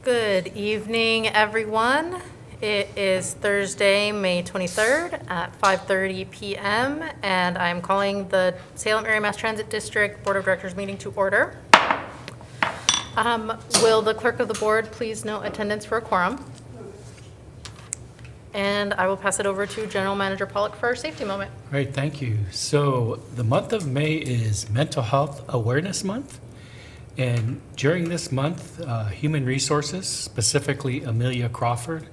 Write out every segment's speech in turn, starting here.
Good evening, everyone. It is Thursday, May 23rd at 5:30 p.m. and I'm calling the Salem Area Mass Transit District Board of Directors meeting to order. Will the clerk of the board please note attendance for a quorum? And I will pass it over to General Manager Pollock for our safety moment. Great, thank you. So the month of May is Mental Health Awareness Month. And during this month, Human Resources, specifically Amelia Crawford,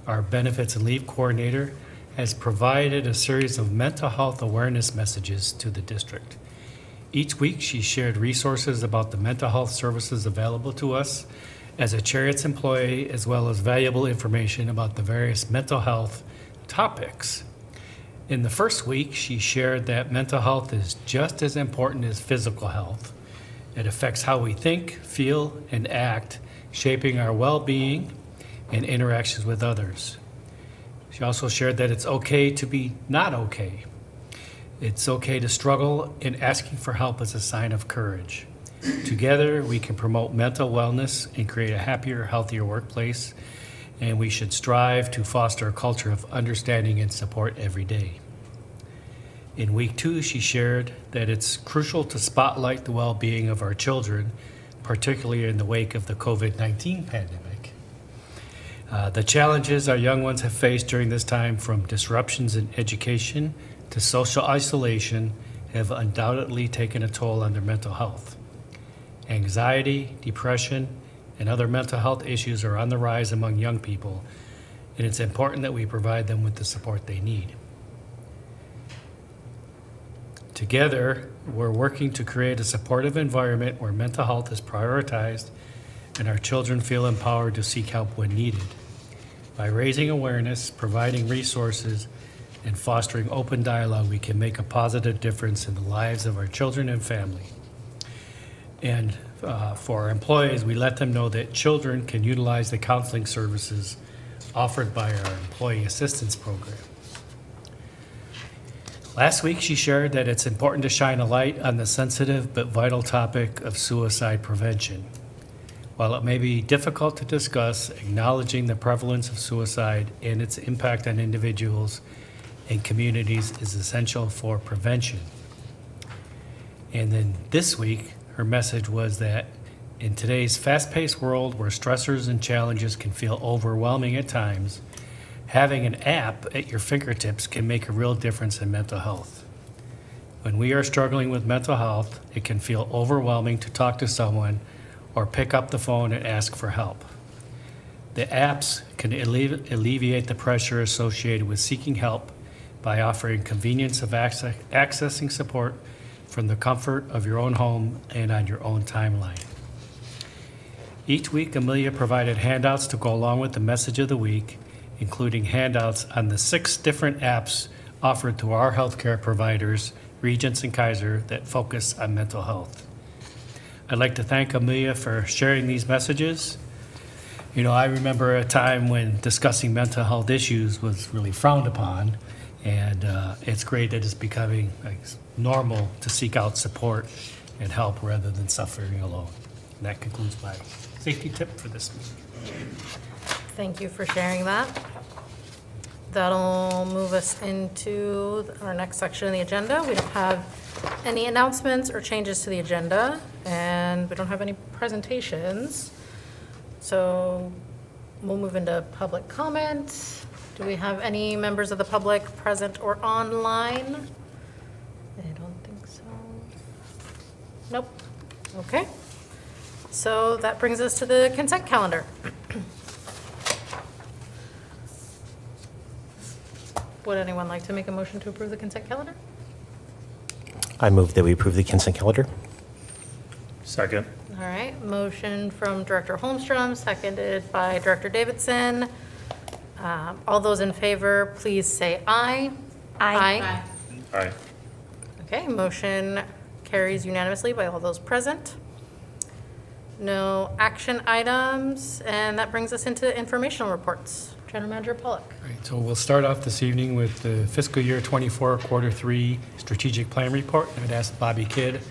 our Benefits and Leave Coordinator, has provided a series of mental health awareness messages to the district. Each week, she shared resources about the mental health services available to us as a Cherriots employee, as well as valuable information about the various mental health topics. In the first week, she shared that mental health is just as important as physical health. It affects how we think, feel, and act, shaping our well-being and interactions with others. She also shared that it's okay to be not okay. It's okay to struggle, and asking for help is a sign of courage. Together, we can promote mental wellness and create a happier, healthier workplace, and we should strive to foster a culture of understanding and support every day. In week 2, she shared that it's crucial to spotlight the well-being of our children, particularly in the wake of the COVID-19 pandemic. The challenges our young ones have faced during this time, from disruptions in education to social isolation, have undoubtedly taken a toll on their mental health. Anxiety, depression, and other mental health issues are on the rise among young people, and it's important that we provide them with the support they need. Together, we're working to create a supportive environment where mental health is prioritized and our children feel empowered to seek help when needed. By raising awareness, providing resources, and fostering open dialogue, we can make a positive difference in the lives of our children and family. And for our employees, we let them know that children can utilize the counseling services offered by our Employee Assistance Program. Last week, she shared that it's important to shine a light on the sensitive but vital topic of suicide prevention. While it may be difficult to discuss, acknowledging the prevalence of suicide and its impact on individuals and communities is essential for prevention. And then this week, her message was that in today's fast-paced world where stressors and challenges can feel overwhelming at times, having an app at your fingertips can make a real difference in mental health. When we are struggling with mental health, it can feel overwhelming to talk to someone or pick up the phone and ask for help. The apps can alleviate the pressure associated with seeking help by offering convenience of accessing support from the comfort of your own home and on your own timeline. Each week, Amelia provided handouts to go along with the message of the week, including handouts on the 6 different apps offered to our healthcare providers, Regents and Kaiser, that focus on mental health. I'd like to thank Amelia for sharing these messages. You know, I remember a time when discussing mental health issues was really frowned upon, and it's great that it's becoming normal to seek out support and help rather than suffering alone. And that concludes my safety tip for this week. Thank you for sharing that. That'll move us into our next section of the agenda. We don't have any announcements or changes to the agenda, and we don't have any presentations. So we'll move into public comment. Do we have any members of the public present or online? I don't think so. Nope. Okay. So that brings us to the consent calendar. Would anyone like to make a motion to approve the consent calendar? I move that we approve the consent calendar. Second. All right, motion from Director Holmstrom, seconded by Director Davidson. All those in favor, please say aye. Aye. Aye. Okay, motion carries unanimously by all those present. No action items, and that brings us into informational reports. General Manager Pollock. All right, so we'll start off this evening with the fiscal year 24 quarter 3 strategic plan report. I'd ask Bobby Kidd,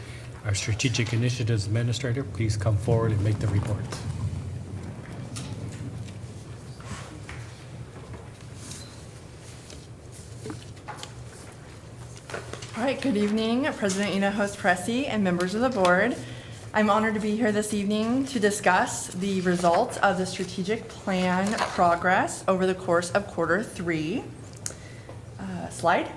our strategic initiatives administrator, please come forward and make the report. good evening, President Ina Host Pressey and members of the board. I'm honored to be here this evening to discuss the results of the strategic plan progress over the course of quarter 3. Slide.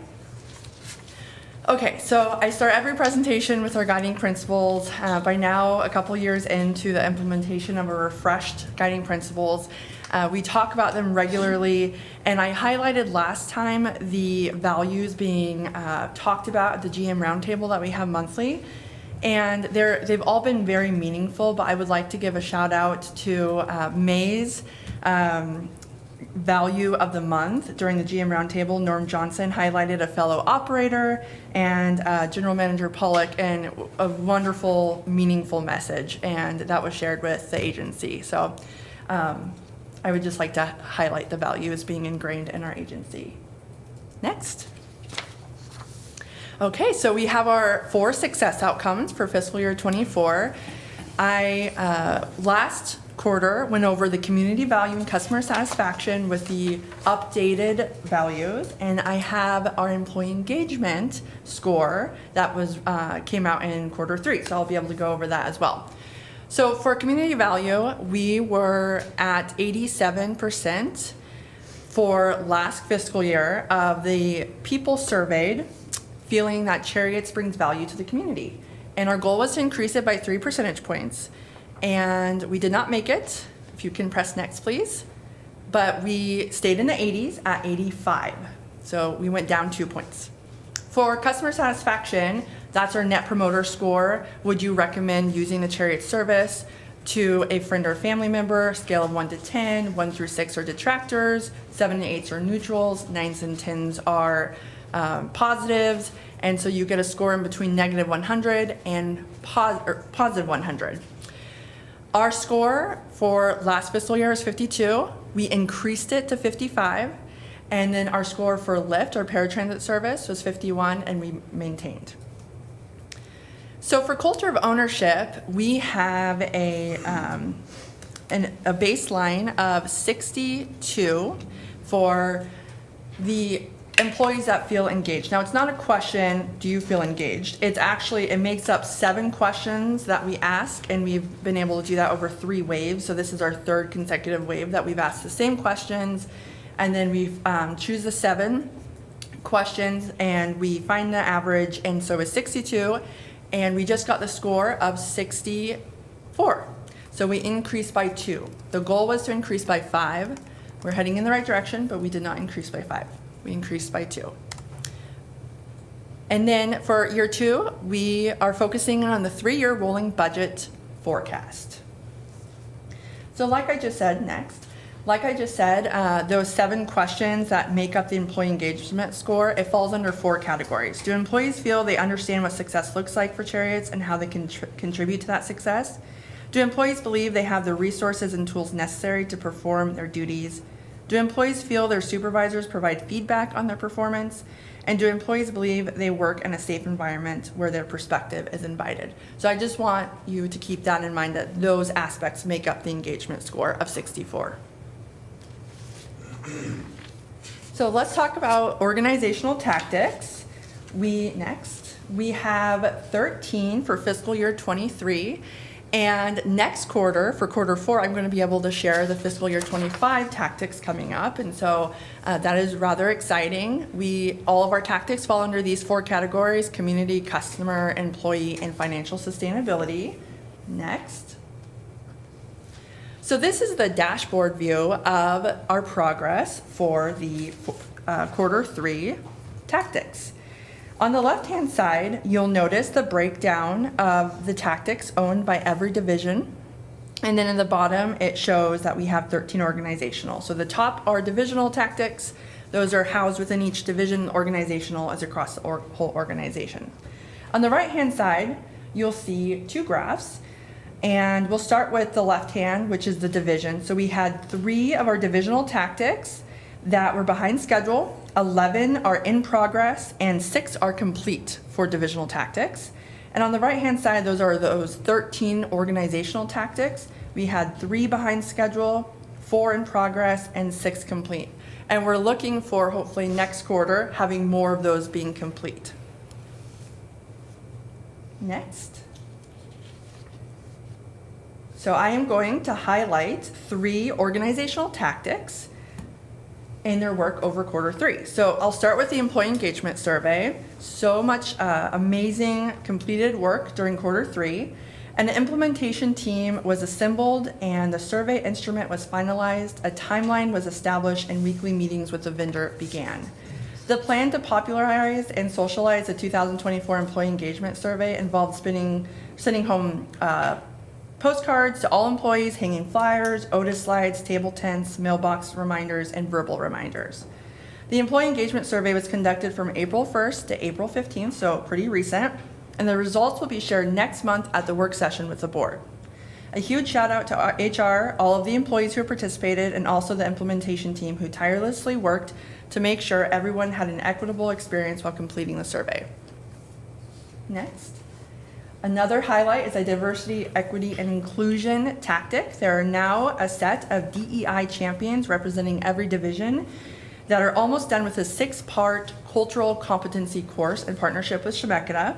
Okay, so I start every presentation with our guiding principles. By now, a couple years into the implementation of our refreshed guiding principles, we talk about them regularly, and I highlighted last time the values being talked about at the GM roundtable that we have monthly. And they've all been very meaningful, but I would like to give a shout out to May's value of the month. During the GM roundtable, Norm Johnson highlighted a fellow operator and General Manager Pollock, and a wonderful, meaningful message, and that was shared with the agency. So I would just like to highlight the values being ingrained in our agency. Next. Okay, so we have our 4 success outcomes for fiscal year 24. I last quarter went over the community value and customer satisfaction with the updated values, and I have our employee engagement score that was came out in quarter 3, so I'll be able to go over that as well. So for community value, we were at 87% for last fiscal year of the people surveyed feeling that Cherriots brings value to the community. And our goal was to increase it by 3 percentage points. And we did not make it. If you can press next, please. But we stayed in the 80s at 85. So we went down 2 points. For customer satisfaction, that's our net promoter score. Would you recommend using the Cherriots service to a friend or family member? Scale of 1 to 10, 1 through 6 are detractors, 7 to 8 are neutrals, 9s and 10s are positives, and so you get a score in between negative 100 and positive 100. Our score for last fiscal year is 52. We increased it to 55, and then our score for Lyft, our paratransit service, was 51, and we maintained. So for culture of ownership, we have a baseline of 62 for the employees that feel engaged. Now, it's not a question, do you feel engaged? It's actually, it makes up 7 questions that we ask, and we've been able to do that over 3 waves. So this is our 3rd consecutive wave that we've asked the same questions, and then we choose the 7 questions, and we find the average, and so it's 62, and we just got the score of 64. So we increased by 2. The goal was to increase by 5. We're heading in the right direction, but we did not increase by 5. We increased by 2. And then for year 2, we are focusing on the 3-year rolling budget forecast. So like I just said, those 7 questions that make up the employee engagement score, it falls under 4 categories. Do employees feel they understand what success looks like for Cherriots and how they can contribute to that success? Do employees believe they have the resources and tools necessary to perform their duties? Do employees feel their supervisors provide feedback on their performance? And do employees believe they work in a safe environment where their perspective is invited? So I just want you to keep that in mind, that those aspects make up the engagement score of 64. So let's talk about organizational tactics. We have 13 for fiscal year 23. And next quarter, for quarter 4, I'm going to be able to share the fiscal year 25 tactics coming up. And so that is rather exciting. All of our tactics fall under these 4 categories: community, customer, employee, and financial sustainability. Next. So this is the dashboard view of our progress for the quarter 3 tactics. On the left-hand side, you'll notice the breakdown of the tactics owned by every division. And then in the bottom, it shows that we have 13 organizational. So the top are divisional tactics. Those are housed within each division. Organizational is across the whole organization. On the right-hand side, you'll see 2 graphs. And we'll start with the left hand, which is the division. So we had 3 of our divisional tactics that were behind schedule, 11 are in progress, and 6 are complete for divisional tactics. And on the right-hand side, those are those 13 organizational tactics. We had 3 behind schedule, 4 in progress, and 6 complete. And we're looking for, hopefully next quarter, having more of those being complete. Next. So I am going to highlight 3 organizational tactics in their work over quarter 3. So I'll start with the employee engagement survey. So much amazing completed work during quarter 3. An implementation team was assembled and the survey instrument was finalized. A timeline was established and weekly meetings with the vendor began. The plan to popularize and socialize the 2024 employee engagement survey involved sending home postcards to all employees, hanging flyers, Otis slides, table tents, mailbox reminders, and verbal reminders. The employee engagement survey was conducted from April 1st to April 15th, so pretty recent, and the results will be shared next month at the work session with the board. A huge shout out to our HR, all of the employees who participated, and also the implementation team who tirelessly worked to make sure everyone had an equitable experience while completing the survey. Next. Another highlight is a diversity, equity, and inclusion tactic. There are now a set of DEI champions representing every division that are almost done with a 6-part cultural competency course in partnership with Shemeketa.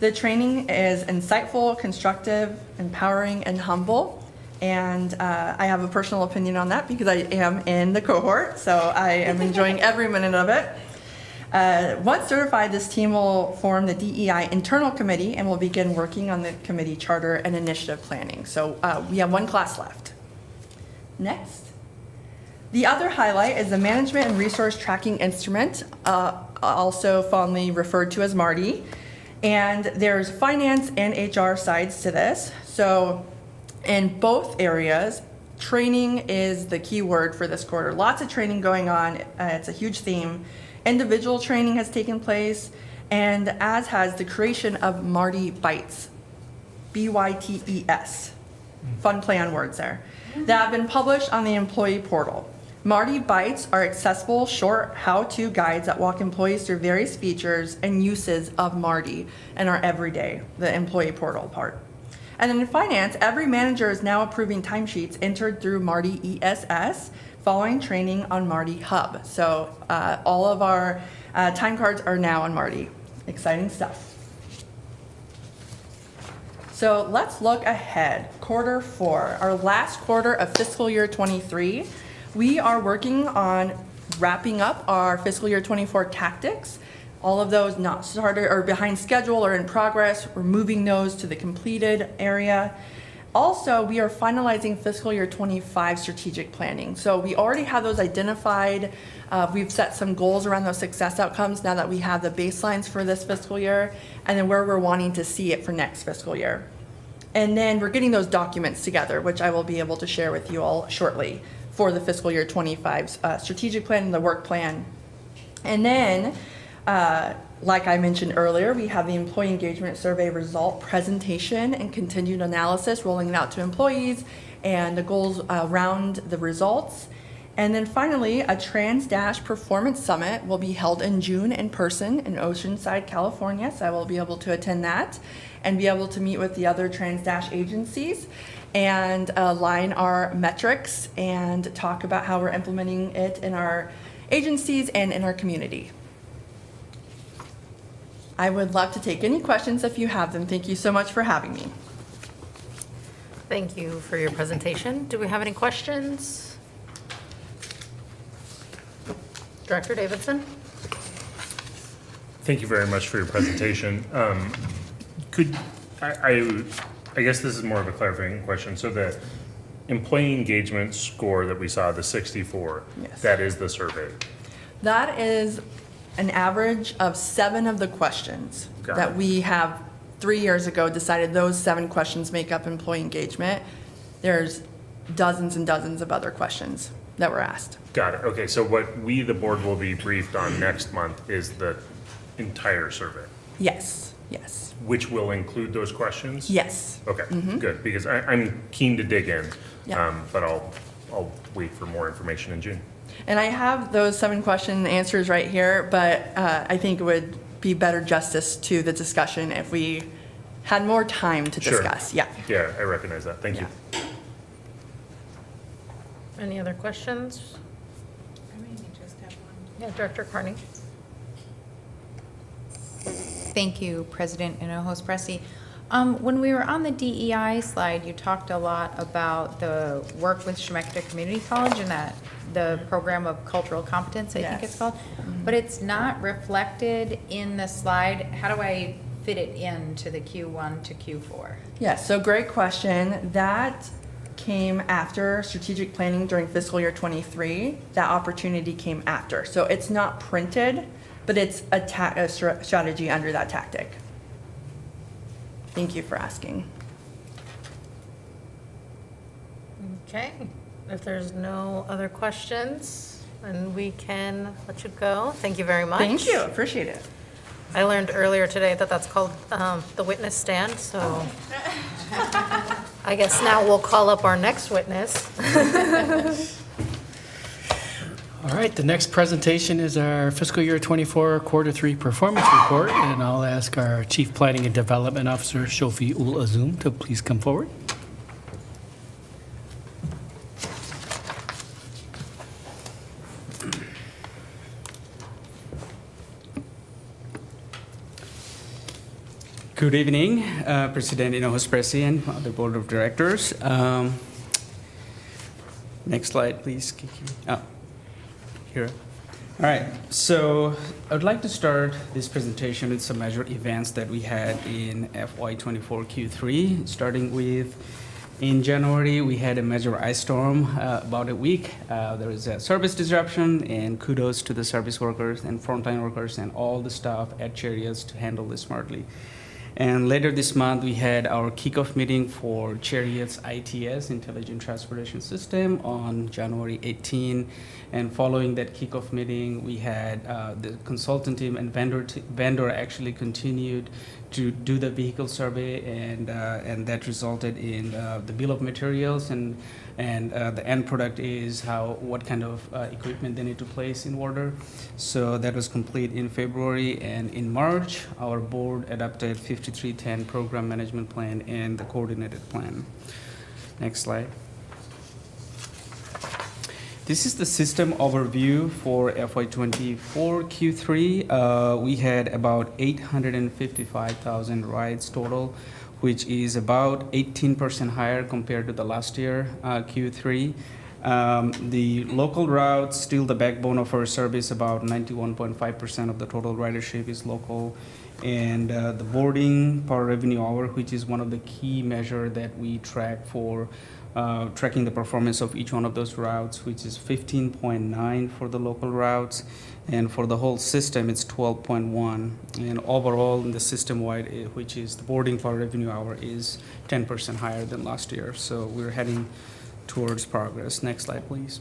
The training is insightful, constructive, empowering, and humble. And I have a personal opinion on that because I am in the cohort, so I am enjoying every minute of it. Once certified, this team will form the DEI internal committee and will begin working on the committee charter and initiative planning. So we have 1 class left. Next. The other highlight is the management and resource tracking instrument, also fondly referred to as MARTI. And there's finance and HR sides to this. So in both areas, training is the key word for this quarter. Lots of training going on. It's a huge theme. Individual training has taken place, and as has the creation of MARTI Bites, BYTES, fun play on words there, that have been published on the employee portal. MARTI Bites are accessible short how-to guides that walk employees through various features and uses of MARTI and our everyday, the employee portal part. And then in finance, every manager is now approving timesheets entered through MARTI ESS following training on MARTI Hub. So all of our time cards are now on MARTI. Exciting stuff. So let's look ahead. Quarter 4, our last quarter of fiscal year 23. We are working on wrapping up our fiscal year 24 tactics. All of those not started or behind schedule or in progress, we're moving those to the completed area. Also, we are finalizing fiscal year 25 strategic planning. So we already have those identified. We've set some goals around those success outcomes now that we have the baselines for this fiscal year and then where we're wanting to see it for next fiscal year. And then we're getting those documents together, which I will be able to share with you all shortly for the fiscal year 25 strategic plan and the work plan. And then, like I mentioned earlier, we have the employee engagement survey result presentation and continued analysis rolling it out to employees and the goals around the results. And then finally, a Trans-Dash Performance Summit will be held in June in person in Oceanside, California. So I will be able to attend that and be able to meet with the other Trans-Dash agencies and align our metrics and talk about how we're implementing it in our agencies and in our community. I would love to take any questions if you have them. Thank you so much for having me. Thank you for your presentation. Do we have any questions? Director Davidson? Thank you very much for your presentation. I guess this is more of a clarifying question. So the employee engagement score that we saw, the 64, Yes. that is the survey. That is an average of 7 of the questions Got that it. we have 3 years ago decided those 7 questions make up employee engagement. There's dozens and dozens of other questions that were asked. Got it. Okay, so what we, the board, will be briefed on next month is the entire survey, Yes, yes, which will include those questions? yes. Okay, good, because I'm keen to dig in, Yeah. but I'll wait for more information in June. And I have those 7 question answers right here, but I think it would be better justice to the discussion if we had more time to Sure. discuss. Yeah. Yeah, I recognize that. Thank you. Any other questions? I maybe just have one. Yeah, Director Carney? Thank you, President Hinojosa Presi. When we were on the DEI slide, you talked a lot about the work with Chemeketa Community College and that the program of cultural competence, I think it's Yes. called. But it's not reflected in the slide. How do I fit it into the Q1 to Q4? Yes, so great question. That came after strategic planning during fiscal year '23. That opportunity came after. So it's not printed, but it's a strategy under that tactic. Thank you for asking. Okay, if there's no other questions, then we can let you go. Thank you very much. Thank you, appreciate it. I learned earlier today that that's called the witness stand, so I guess now we'll call up our next witness. All right, the next presentation is our fiscal year '24 quarter 3 performance report, and I'll ask our Chief Planning and Development Officer, Shofi Ul Azum, to please come forward. Good evening, President Hinojosa Presi and the Board of Directors. Next slide, please, Kiki. Oh, here. All right, so I would like to start this presentation with some major events that we had in FY24 Q3, starting with in January, we had a major ice storm about a week. There was a service disruption, and kudos to the service workers and frontline workers and all the staff at Cherriots to handle this smartly. And later this month, we had our kickoff meeting for Cherriots ITS, Intelligent Transportation System, on January 18. And following that kickoff meeting, we had the consultant team and vendor actually continued to do the vehicle survey, and that resulted in the bill of materials, and the end product is what kind of equipment they need to place in order. So that was complete in February, and in March, our board adopted 5310 program management plan and the coordinated plan. Next slide. This is the system overview for FY24 Q3. We had about 855,000 rides total, which is about 18% higher compared to the last year, Q3. The local routes, still the backbone of our service, about 91.5% of the total ridership is local. And the boarding per revenue hour, which is one of the key measure that we track for tracking the performance of each one of those routes, which is 15.9 for the local routes, and for the whole system it's 12.1. And overall in the system-wide, which is the boarding per revenue hour, is 10% higher than last year. So we're heading towards progress. Next slide, please.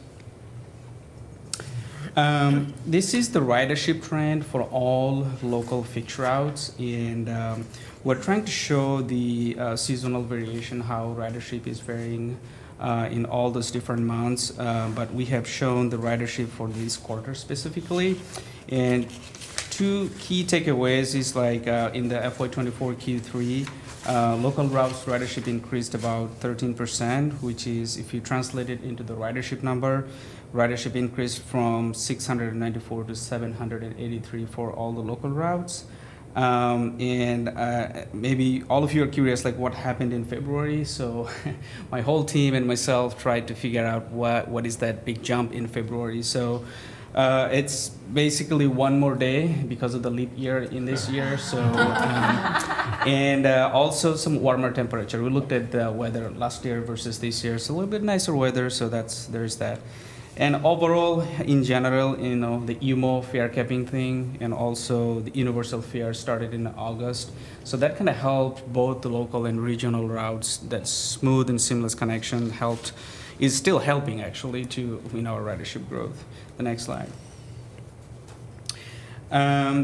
This is the ridership trend for all local fixed routes, and we're trying to show the seasonal variation, how ridership is varying in all those different months, but we have shown the ridership for this quarter specifically. And two key takeaways is like in the FY24 Q3, local routes ridership increased about 13%, which is, if you translate it into the ridership number, ridership increased from 694 to 783 for all the local routes. Maybe all of you are curious, like what happened in February. So my whole team and myself tried to figure out what is that big jump in February. So it's basically one more day because of the leap year in this year. So and also some warmer temperature. We looked at the weather last year versus this year, so a little bit nicer weather. So there's that. And overall, in general, you know, the UMO fare capping thing and also the universal fare started in August. So that kind of helped both the local and regional routes. That smooth and seamless connection is still helping actually to our ridership growth. The next slide.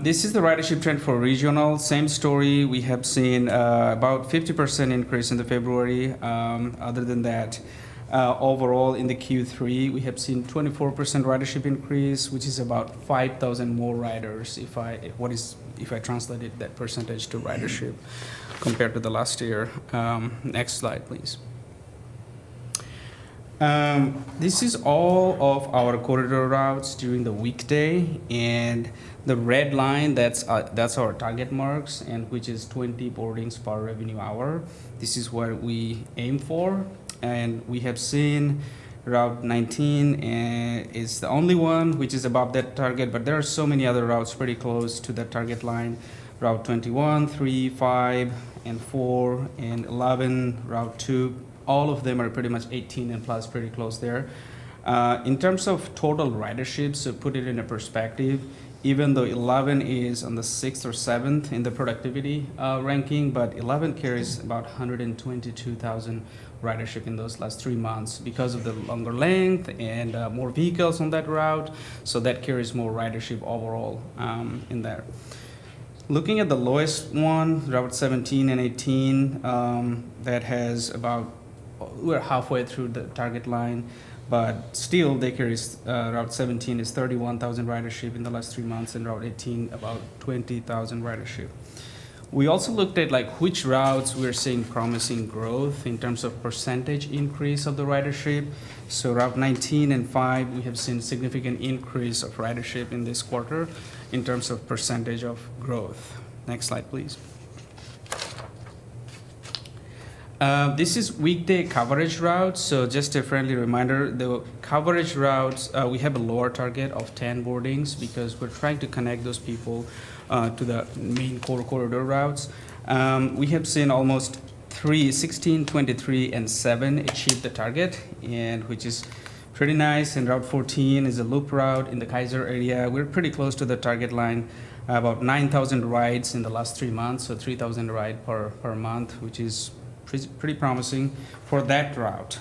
This is the ridership trend for regional. Same story. We have seen about 50% increase in the February. Other than that, overall in the Q3, we have seen 24% ridership increase, which is about 5,000 more riders if I translated that percentage to ridership compared to the last year. Next slide, please. This is all of our corridor routes during the weekday, and the red line, that's our target marks, and which is 20 boardings per revenue hour. This is what we aim for, and we have seen Route 19 is the only one which is above that target, but there are so many other routes pretty close to that target line. Route 21, 3, 5, and 4, and 11, Route 2, all of them are pretty much 18 and plus, pretty close there. In terms of total ridership, so put it in a perspective, even though 11 is on the 6th or 7th in the productivity ranking, but 11 carries about 122,000 ridership in those last 3 months because of the longer length and more vehicles on that route, so that carries more ridership overall in there. Looking at the lowest one, Route 17 and 18, that has about, we're halfway through the target line, but still they carry, Route 17 is 31,000 ridership in the last 3 months, and Route 18 about 20,000 ridership. We also looked at like which routes we're seeing promising growth in terms of percentage increase of the ridership. So Route 19 and 5, we have seen significant increase of ridership in this quarter in terms of percentage of growth. Next slide, please. This is weekday coverage routes. So just a friendly reminder, the coverage routes, we have a lower target of 10 boardings because we're trying to connect those people to the main core corridor routes. We have seen almost 16, 23, and 7 achieve the target, and which is pretty nice. And Route 14 is a loop route in the Kaiser area. We're pretty close to the target line, about 9,000 rides in the last 3 months, so 3,000 rides per month, which is pretty promising for that route.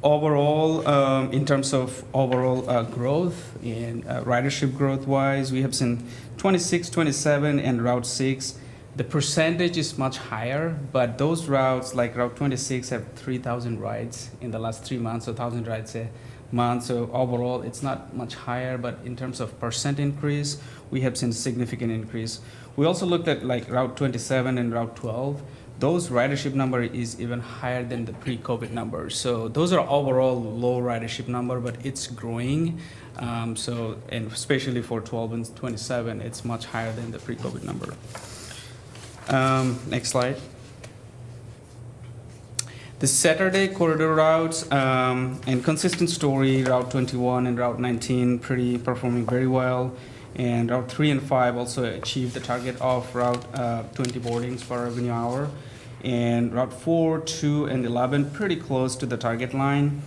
Overall, in terms of overall growth and ridership growth wise, we have seen 26, 27, and Route 6. The percentage is much higher, but those routes like Route 26 have 3,000 rides in the last 3 months, so 1,000 rides a month. So overall, it's not much higher, but in terms of percent increase, we have seen significant increase. We also looked at like Route 27 and Route 12. Those ridership number is even higher than the pre-COVID numbers. So those are overall low ridership number, but it's growing. And especially for 12 and 27, it's much higher than the pre-COVID number. Next slide. The Saturday corridor routes and consistent story, Route 21 and Route 19 performing very well. And Route 3 and 5 also achieved the target of Route 20 boardings per revenue hour. And Route 4, 2, and 11 pretty close to the target line.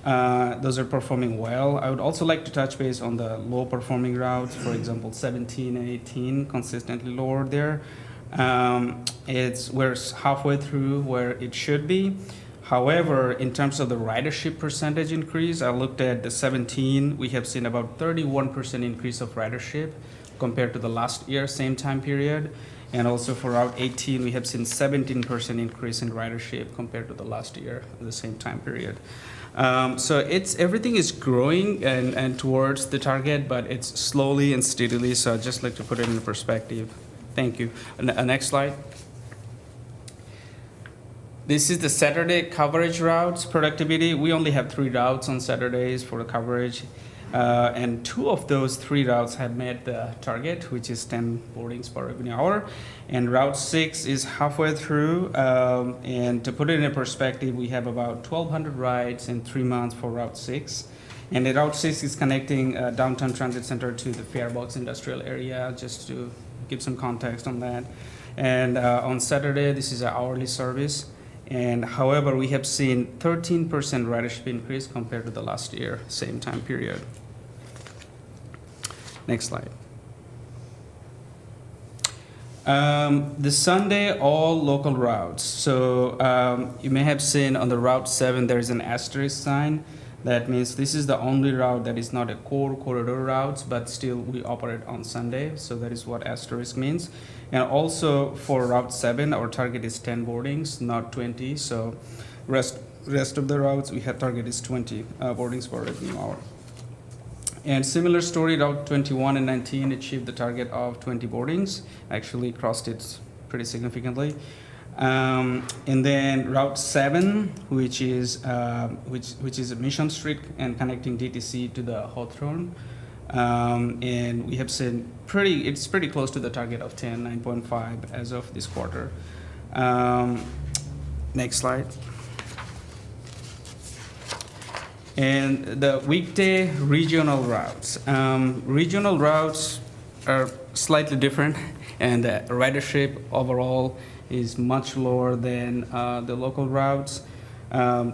Those are performing well. I would also like to touch base on the low performing routes, for example, 17 and 18 consistently lower there. We're halfway through where it should be. However, in terms of the ridership percentage increase, I looked at the 17, we have seen about 31% increase of ridership compared to the last year, same time period. And also for Route 18, we have seen 17% increase in ridership compared to the last year, the same time period. So everything is growing and towards the target, but it's slowly and steadily. So I'd just like to put it in perspective. Thank you. Next slide. This is the Saturday coverage routes productivity. We only have 3 routes on Saturdays for the coverage. And 2 of those 3 routes have met the target, which is 10 boardings per revenue hour. And Route 6 is halfway through. And to put it in perspective, we have about 1,200 rides in 3 months for Route 6. And the Route 6 is connecting downtown transit center to the Fairbox industrial area, just to give some context on that. And on Saturday, this is an hourly service. And however, we have seen 13% ridership increase compared to the last year, same time period. Next slide. The Sunday, all local routes. So you may have seen on the Route 7, there is an asterisk sign. That means this is the only route that is not a core corridor route, but still we operate on Sunday. So that is what asterisk means. And also for Route 7, our target is 10 boardings, not 20. So rest of the routes, we have target is 20 boardings per revenue hour. And similar story, Route 21 and 19 achieved the target of 20 boardings, actually crossed it pretty significantly. And then Route 7, which is Mission Street and connecting DTC to the Hawthorne. And we have seen it's pretty close to the target of 9.5 as of this quarter. Next slide. And the weekday regional routes. Regional routes are slightly different, and the ridership overall is much lower than the local routes.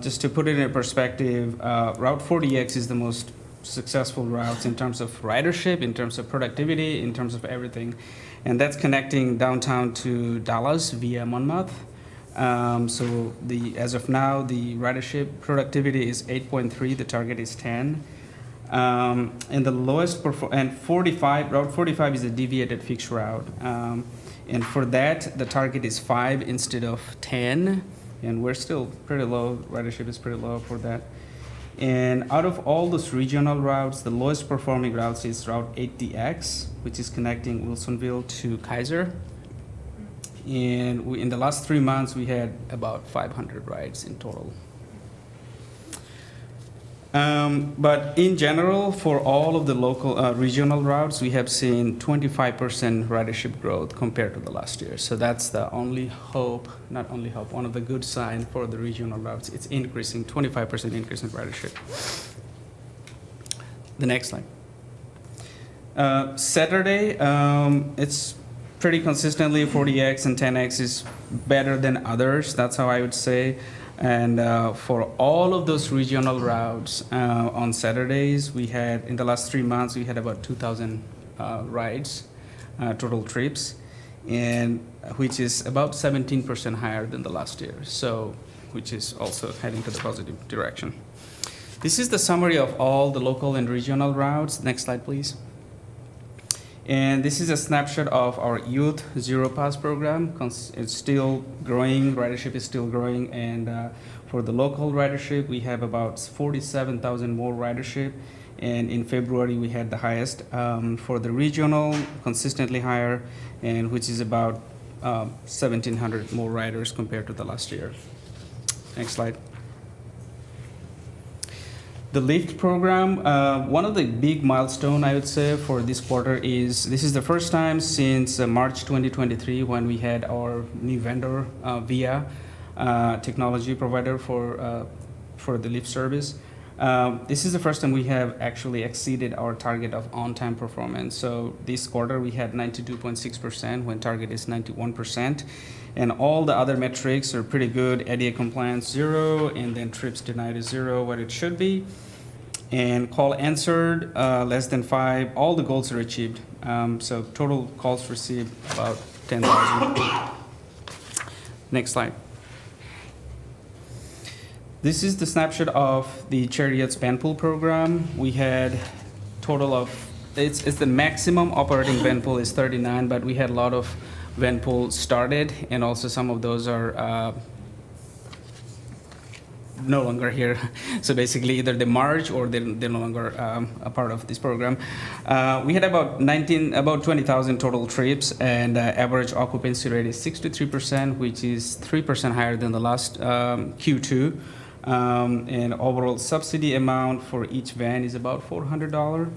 Just to put it in perspective, Route 40X is the most successful routes in terms of ridership, in terms of productivity, in terms of everything. And that's connecting downtown to Dallas via Monmouth. So as of now, the ridership productivity is 8.3, the target is 10. And the lowest, Route 45 is a deviated fixed route. And for that, the target is 5 instead of 10, and we're still pretty low, ridership is pretty low for that. And out of all those regional routes, the lowest performing routes is Route 80X, which is connecting Wilsonville to Kaiser. And in the last 3 months, we had about 500 rides in total. But in general, for all of the local regional routes, we have seen 25% ridership growth compared to the last year. So that's the only hope, not only hope, one of the good signs for the regional routes. It's increasing, 25% increase in ridership. The next slide. Saturday, it's pretty consistently 40X and 10X is better than others. That's how I would say. And for all of those regional routes on Saturdays, we had, in the last 3 months, we had about 2,000 rides, total trips, and which is about 17% higher than the last year. So, which is also heading to the positive direction. This is the summary of all the local and regional routes. Next slide, please. And this is a snapshot of our Youth Zero Pass program. It's still growing, ridership is still growing, and for the local ridership, we have about 47,000 more ridership, and in February, we had the highest. For the regional, consistently higher, and which is about 1,700 more riders compared to the last year. Next slide. The LIFT program, one of the big milestone I would say for this quarter is this is the first time since March 2023 when we had our new vendor, VIA, technology provider for the LIFT service. This is the first time we have actually exceeded our target of on-time performance. So this quarter we had 92.6% when target is 91%. And all the other metrics are pretty good. ADA compliance 0, and then trips denied is 0, what it should be. And call answered less than 5. All the goals are achieved. So total calls received about 10,000. Next slide. This is the snapshot of the Cherriots van pool program. We had total of it's the maximum operating van pool is 39, but we had a lot of van pool started, and also some of those are no longer here. So basically either they merge or they're no longer a part of this program. We had about 20,000 total trips, and average occupancy rate is 63%, which is 3% higher than the last Q2. And overall subsidy amount for each van is about $400,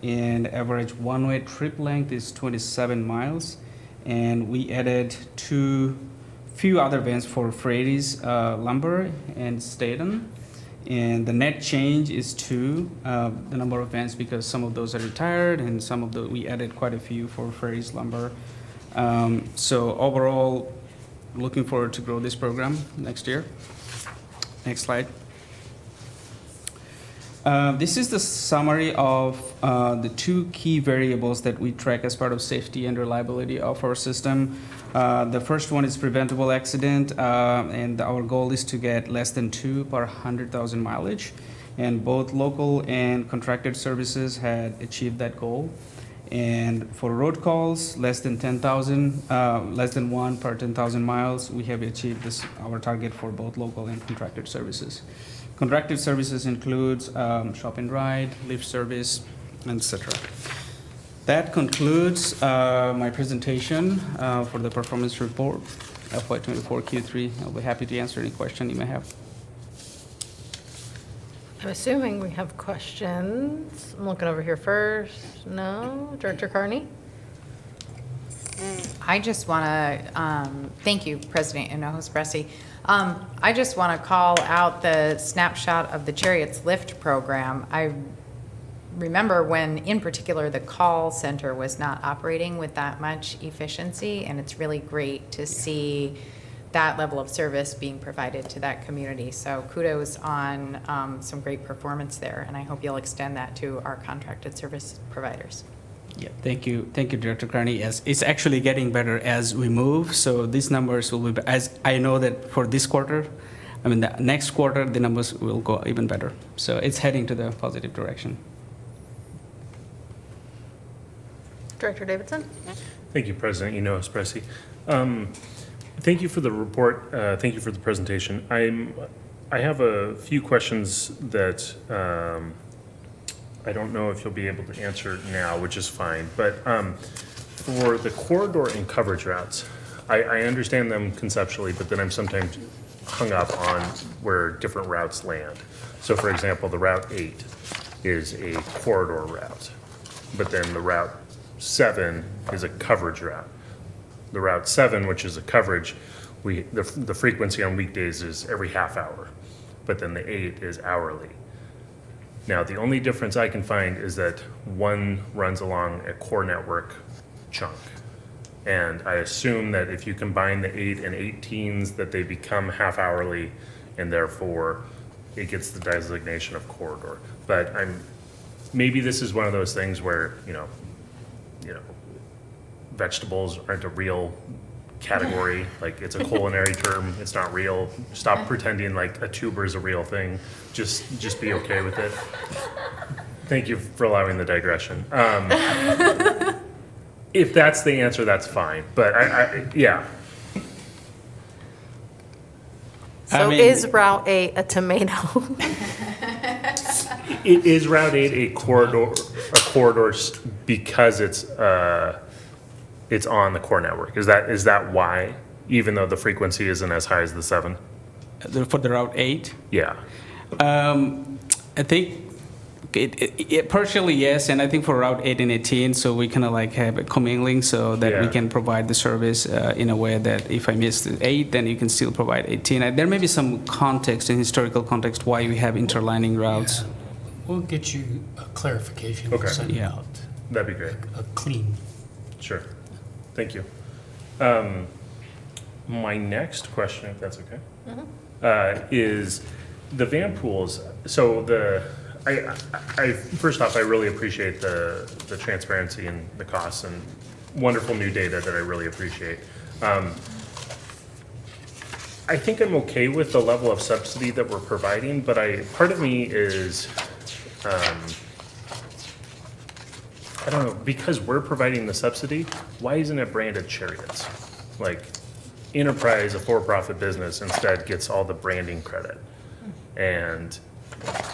and average one-way trip length is 27 miles. And we added few other vans for Freddy's Lumber and Staten, and the net change is 2, the number of vans, because some of those are retired and some of we added quite a few for Freddy's Lumber. So overall, looking forward to grow this program next year. Next slide. This is the summary of the 2 key variables that we track as part of safety and reliability of our system. The first one is preventable accident, and our goal is to get less than 2 per 100,000 mileage. And both local and contracted services had achieved that goal. And for road calls, less than 10,000, less than 1 per 10,000 miles, we have achieved our target for both local and contracted services. Contracted services includes shop and ride, lift service, etc. That concludes my presentation for the performance report. FY24 Q3. I'll be happy to answer any question you may have. I'm assuming we have questions. I'm looking over here first. No? Director Carney? I just want to, thank you, President Hinojosa. I just want to call out the snapshot of the Cherriots Lift program. I remember when, in particular, the call center was not operating with that much efficiency, and it's really great to see that level of service being provided to that community. So kudos on some great performance there, and I hope you'll extend that to our contracted service providers. Yeah, thank you, Director Carney. Yes, it's actually getting better as we move. So these numbers will be, as I know that for this quarter, I mean the next quarter, the numbers will go even better. So it's heading to the positive direction. Director Davidson? Thank you, President Hinojosa. Thank you for the report. Thank you for the presentation. I have a few questions that I don't know if you'll be able to answer now, which is fine. But for the corridor and coverage routes, I understand them conceptually, but then I'm sometimes hung up on where different routes land. So for example, the Route 8 is a corridor route, but then the Route 7 is a coverage route. The Route 7, which is a coverage, the frequency on weekdays is every half hour, but then the 8 is hourly. Now, the only difference I can find is that one runs along a core network chunk. And I assume that if you combine the 8 and 18s, that they become half hourly, and therefore it gets the designation of corridor. But maybe this is one of those things where, you know, vegetables aren't a real category, like it's a culinary term, it's not real. Stop pretending like a tuber is a real thing. Just be okay with it. Thank you for allowing the digression. If that's the answer, that's fine, but yeah. So is Route 8 a tomato? Is Route 8 a corridor because it's on the core network? Is that why, even though the frequency isn't as high as the 7? For the Route 8? Yeah. I think it partially yes, and I think for Route 8 and 18, so we kind of like have a commingling so that we Yeah. can provide the service in a way that if I miss the 8, then you can still provide 18. There may be some context and historical context why we have interlining routes. We'll get you a clarification. We'll Okay. send you Yeah. out That'd be great. a clean. Sure. Thank you. My next question, if that's okay, is the van pools. So I first off, I really appreciate the transparency and the costs and wonderful new data that I really appreciate. I think I'm okay with the level of subsidy that we're providing, but part of me is, I don't know, because we're providing the subsidy, why isn't it branded Cherriots? Like, Enterprise, a for-profit business, instead gets all the branding credit. And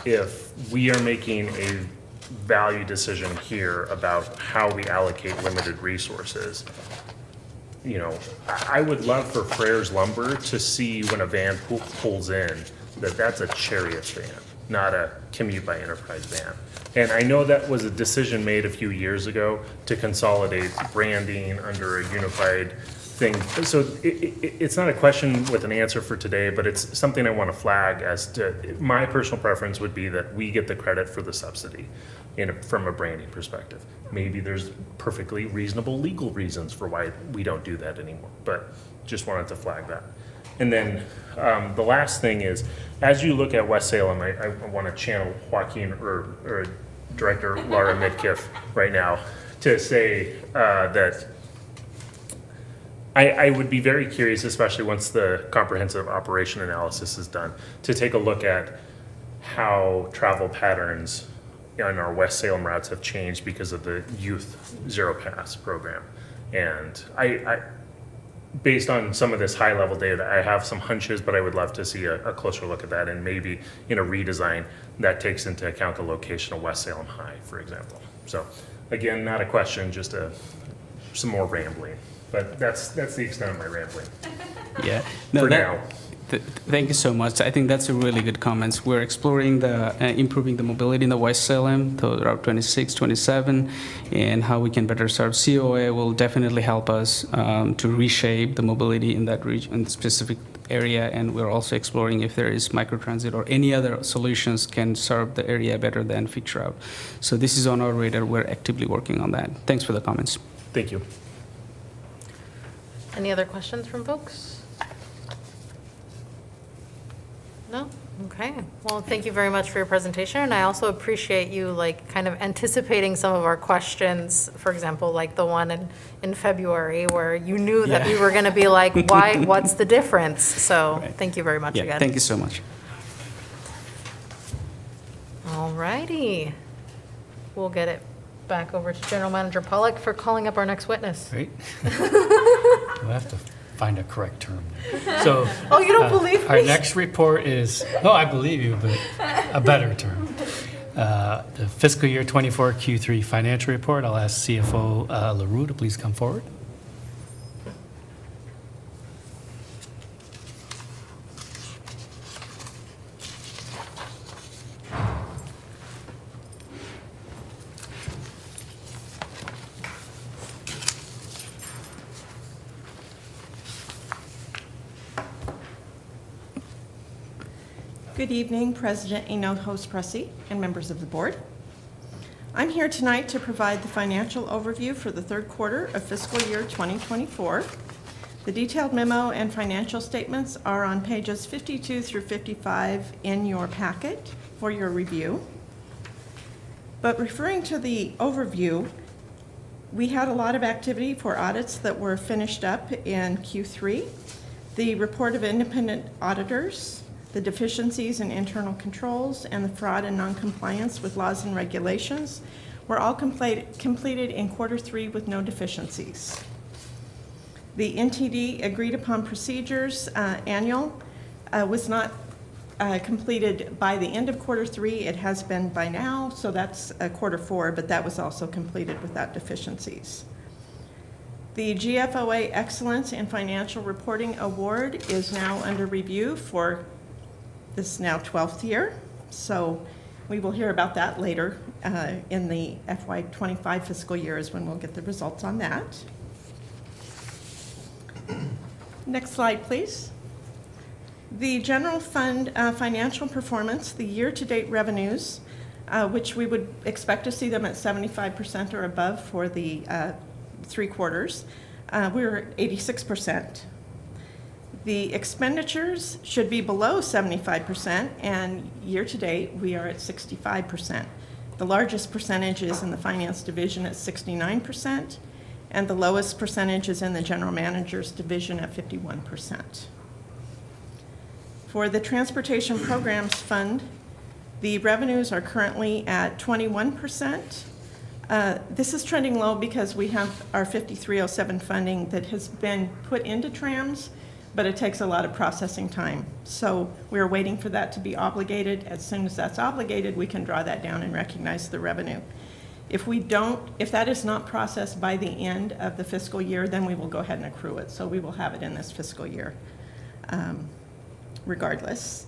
if we are making a value decision here about how we allocate limited resources, you know, I would love for Frere's Lumber to see when a van pulls in, that's a Cherriots van, not a Commute by Enterprise van. And I know that was a decision made a few years ago to consolidate branding under a unified thing. So it's not a question with an answer for today, but it's something I want to flag as to, my personal preference would be that we get the credit for the subsidy from a branding perspective. Maybe there's perfectly reasonable legal reasons for why we don't do that anymore, but just wanted to flag that. And then the last thing is, as you look at West Salem, I want to channel Joaquin or Director Laura Midkiff right now to say that I would be very curious, especially once the comprehensive operation analysis is done, to take a look at how travel patterns on our West Salem routes have changed because of the Youth Zero Pass program. And I based on some of this high-level data, I have some hunches, but I would love to see a closer look at that, and maybe in a redesign that takes into account the location of West Salem High, for example. So again, not a question, just some more rambling. But that's the extent of my rambling. Yeah. For now. Thank you so much. I think that's a really good comments. We're exploring the improving the mobility in the West Salem to Route 26, 27, and how we can better serve COA will definitely help us to reshape the mobility in that region, in the specific area. And we're also exploring if there is microtransit or any other solutions can serve the area better than fixed route. So this is on our radar. We're actively working on that. Thanks for the comments. Thank you. Any other questions from folks? No? Okay. Well, thank you very much for your presentation. And I also appreciate you like kind of anticipating some of our questions. For example, like the one in February where you knew that we were going to be like, why, what's the difference? So Right. thank you very much Yeah, again. thank you so much. All righty. We'll get it back over to General Manager Pollock for calling up our next witness. Right? We'll have to find a correct term there. So. Oh, you don't believe Our me? next report is, no, I believe you, but a better term. The fiscal year 24 Q3 financial report. I'll ask CFO LaRue to please come forward. Good evening, President Host Pressey, and members of the board. I'm here tonight to provide the financial overview for the third quarter of fiscal year 2024. The detailed memo and financial statements are on pages 52 through 55 in your packet for your review. But referring to the overview, we had a lot of activity for audits that were finished up in Q3. The report of independent auditors, the deficiencies in internal controls, and the fraud and noncompliance with laws and regulations were all completed in quarter three with no deficiencies. The NTD agreed upon procedures annual was not completed by the end of quarter three. It has been by now, so that's quarter four, but that was also completed without deficiencies. The GFOA Excellence in Financial Reporting Award is now under review for this now 12th year, so we will hear about that later in the FY25 fiscal year is when we'll get the results on that. Next slide, please. The general fund financial performance, the year-to-date revenues, which we would expect to see them at 75% or above for the 3 quarters, we're at 86%. The expenditures should be below 75%, and year-to-date, we are at 65%. The largest percentage is in the finance division at 69%, and the lowest percentage is in the general manager's division at 51%. For the Transportation Programs Fund, the revenues are currently at 21%. This is trending low because we have our 5307 funding that has been put into trams, but it takes a lot of processing time. So we're waiting for that to be obligated. As soon as that's obligated, we can draw that down and recognize the revenue. If that is not processed by the end of the fiscal year, then we will go ahead and accrue it. So we will have it in this fiscal year regardless.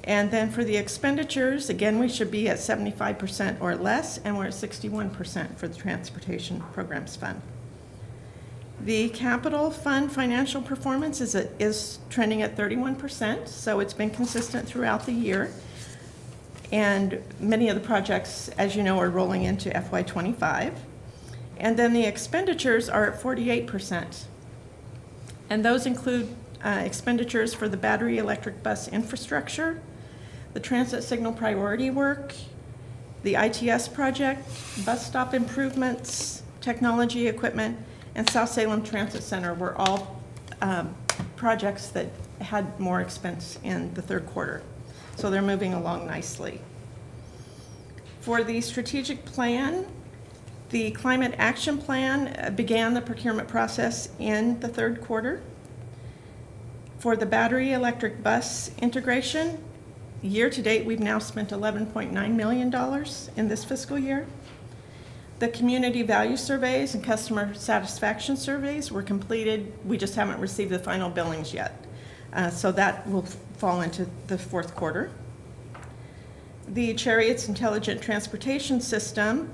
And then for the expenditures, again, we should be at 75% or less, and we're at 61% for the Transportation Programs Fund. The capital fund financial performance is trending at 31%, so it's been consistent throughout the year. And many of the projects, as you know, are rolling into FY25. And then the expenditures are at 48%. And those include expenditures for the battery electric bus infrastructure, the transit signal priority work, the ITS project, bus stop improvements, technology equipment, and South Salem Transit Center were all projects that had more expense in the third quarter. So they're moving along nicely. For the strategic plan, the Climate Action Plan began the procurement process in the third quarter. For the battery electric bus integration, year to date, we've now spent $11.9 million in this fiscal year. The community value surveys and customer satisfaction surveys were completed. We just haven't received the final billings yet. So that will fall into the fourth quarter. The Cherriots Intelligent Transportation System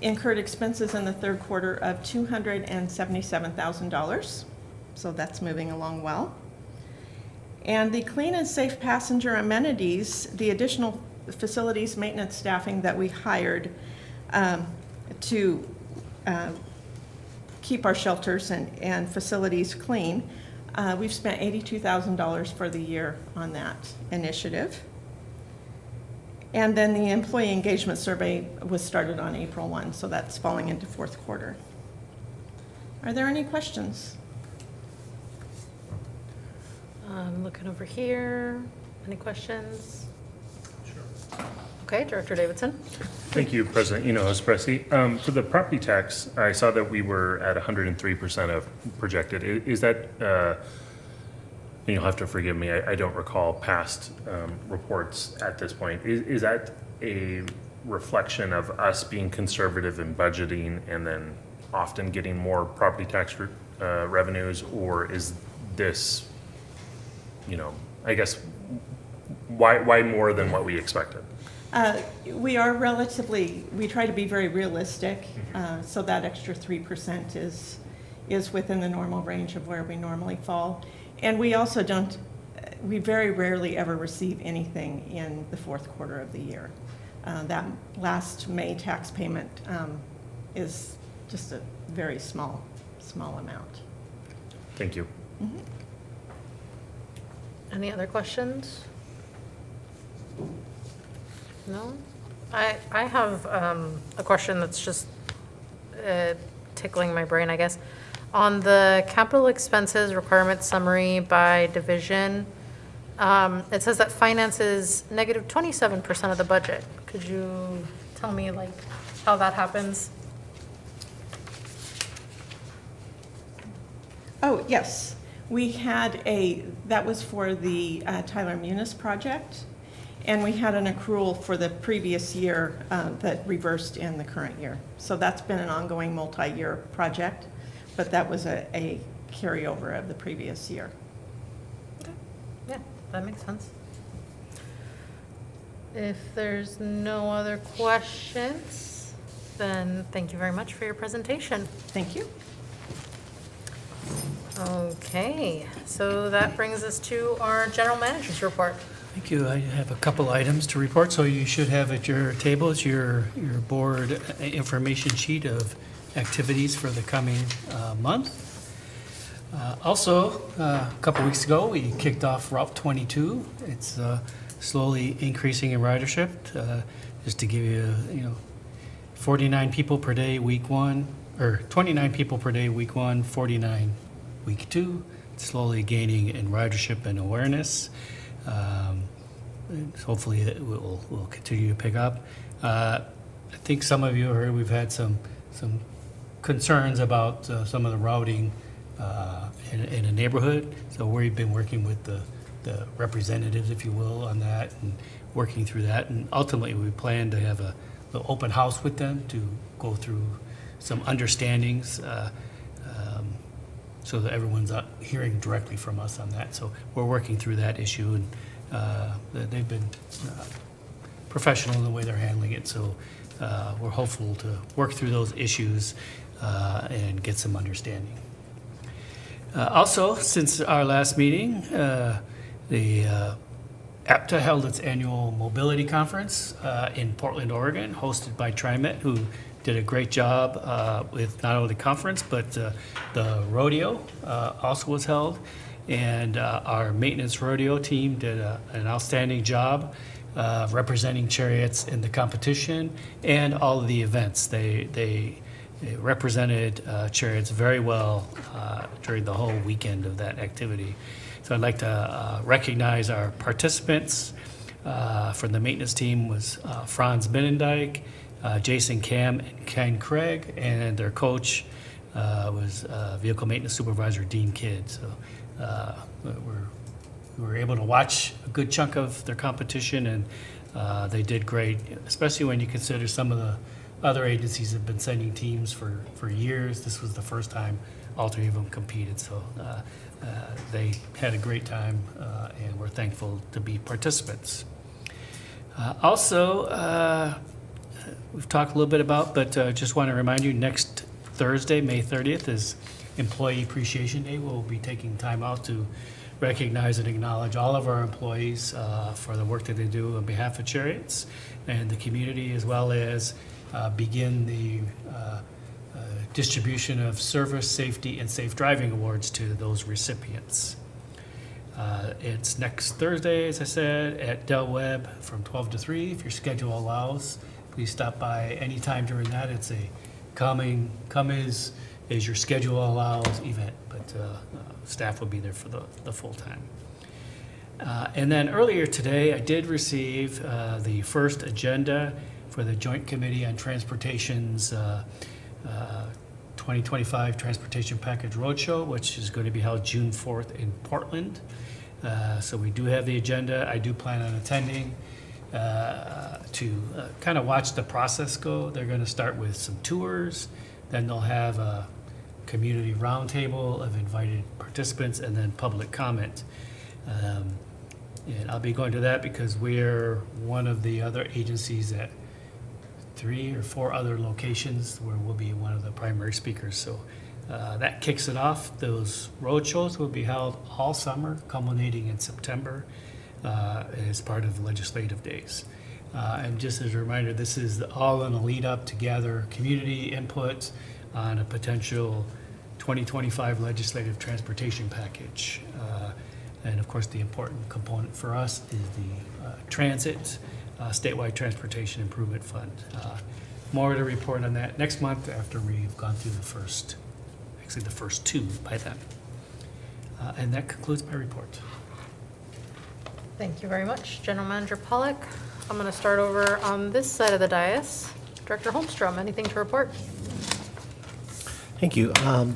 incurred expenses in the third quarter of $277,000. So that's moving along well. And the clean and safe passenger amenities, the additional facilities maintenance staffing that we hired to keep our shelters and facilities clean, we've spent $82,000 for the year on that initiative. And then the employee engagement survey was started on April 1, so that's falling into fourth quarter. Are there any questions? Looking over here. Any questions? Okay, Director Davidson. Thank you, President Hospresi. For the property tax, I saw that we were at 103% of projected. Is that, and you'll have to forgive me, I don't recall past reports at this point. Is that a reflection of us being conservative in budgeting and then often getting more property tax revenues? Or is this, I guess, why more than what we expected? We try to be very realistic, so that extra 3% is within the normal range of where we normally fall. And we also we very rarely ever receive anything in the fourth quarter of the year. That last May tax payment is just a very small amount. Thank you. Mm-hmm. Any other questions? No? I have a question that's just tickling my brain, I guess. On the capital expenses requirement summary by division, it says that finance is negative 27% of the budget. Could you tell me how that happens? Oh, yes. We had that was for the Tyler Munis project, and we had an accrual for the previous year that reversed in the current year. So that's been an ongoing multi-year project, but that was a carryover of the previous year. Okay. Yeah, that makes sense. If there's no other questions, then thank you very much for your presentation. Thank you. Okay, so that brings us to our general manager's report. Thank you. I have a couple items to report, so you should have at your tables your board information sheet of activities for the coming month. Also, a couple weeks ago, we kicked off Route 22. It's slowly increasing in ridership. Just to give you, 49 people per day week one, or 29 people per day week one, 49 week two. It's slowly gaining in ridership and awareness. Hopefully it will continue to pick up. I think some of you heard we've had some concerns about some of the routing in a neighborhood. So we've been working with the representatives, if you will, on that and working through that. And ultimately, we plan to have an open house with them to go through some understandings so that everyone's hearing directly from us on that. So we're working through that issue, and they've been professional in the way they're handling it. So we're hopeful to work through those issues and get some understanding. Also, since our last meeting, the APTA held its annual mobility conference in Portland, Oregon, hosted by TriMet, who did a great job with not only the conference, but the rodeo also was held. And our maintenance rodeo team did an outstanding job representing Cherriots in the competition and all of the events. They represented Cherriots very well during the whole weekend of that activity. So I'd like to recognize our participants. From the maintenance team was Franz Binnendijk, Jason Cam, and Ken Craig, and their coach was Vehicle Maintenance Supervisor Dean Kidd. So we were able to watch a good chunk of their competition, and they did great, especially when you consider some of other agencies have been sending teams for years. This was the first time all three of them competed, so they had a great time, and we're thankful to be participants. Also, we've talked a little bit about, but just want to remind you, next Thursday, May 30th, is Employee Appreciation Day. We'll be taking time out to recognize and acknowledge all of our employees for the work that they do on behalf of Cherriots and the community, as well as begin the distribution of Service, Safety, and Safe Driving Awards to those recipients. It's next Thursday, as I said, at Del Webb from 12 to 3. If your schedule allows, please stop by anytime during that. It's a come as your schedule allows event, but staff will be there for the full time. And then earlier today, I did receive the first agenda for the Joint Committee on Transportation's 2025 Transportation Package Roadshow, which is going to be held June 4th in Portland. So we do have the agenda. I do plan on attending to kind of watch the process go. They're going to start with some tours, then they'll have a community roundtable of invited participants, and then public comment. And I'll be going to that because we're one of the other agencies at 3 or 4 other locations where we'll be one of the primary speakers. So that kicks it off. Those road shows will be held all summer, culminating in September as part of legislative days. And just as a reminder, this is all in a lead up to gather community input on a potential 2025 legislative transportation package. And of course, the important component for us is the transit statewide transportation improvement fund. More to report on that next month after we've gone through the first 2 by then. And that concludes my report. Thank you very much, General Manager Pollack. I'm going to start over on this side of the dais. Director Holmstrom, anything to report? Thank you. I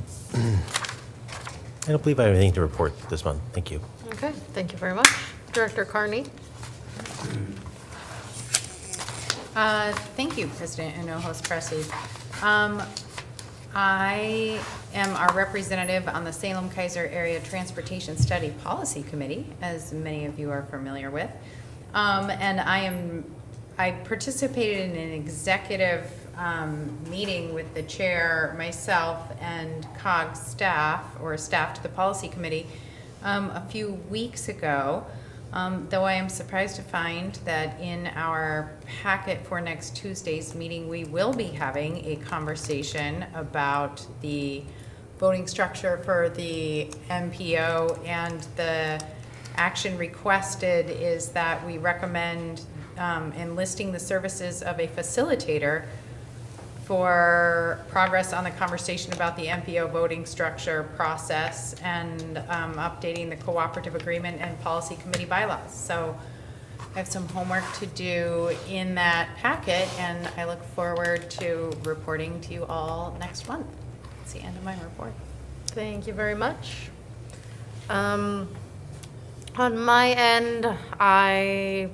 don't believe I have anything to report this month. Thank you. Okay, thank you very much. Director Carney? Thank you, President and host Pressey. I am our representative on the Salem-Kaiser Area Transportation Study Policy Committee, as many of you are familiar with. And I participated in an executive meeting with the chair, myself, and COG staff, or staff to the policy committee, a few weeks ago. Though I am surprised to find that in our packet for next Tuesday's meeting, we will be having a conversation about the voting structure for the MPO, and the action requested is that we recommend enlisting the services of a facilitator for progress on the conversation about the MPO voting structure process and updating the cooperative agreement and policy committee bylaws. So I have some homework to do in that packet, and I look forward to reporting to you all next month. That's the end of my report. Thank you very much. On my end, I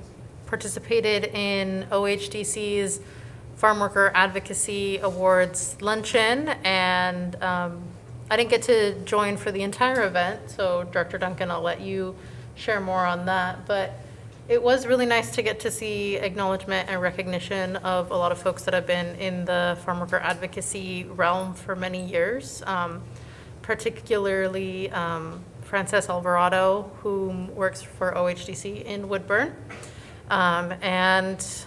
participated in OHDC's Farm Worker Advocacy Awards luncheon, and I didn't get to join for the entire event, so Director Duncan, I'll let you share more on that. But it was really nice to get to see acknowledgement and recognition of a lot of folks that have been in the farm worker advocacy realm for many years, particularly Frances Alvarado, who works for OHDC in Woodburn. And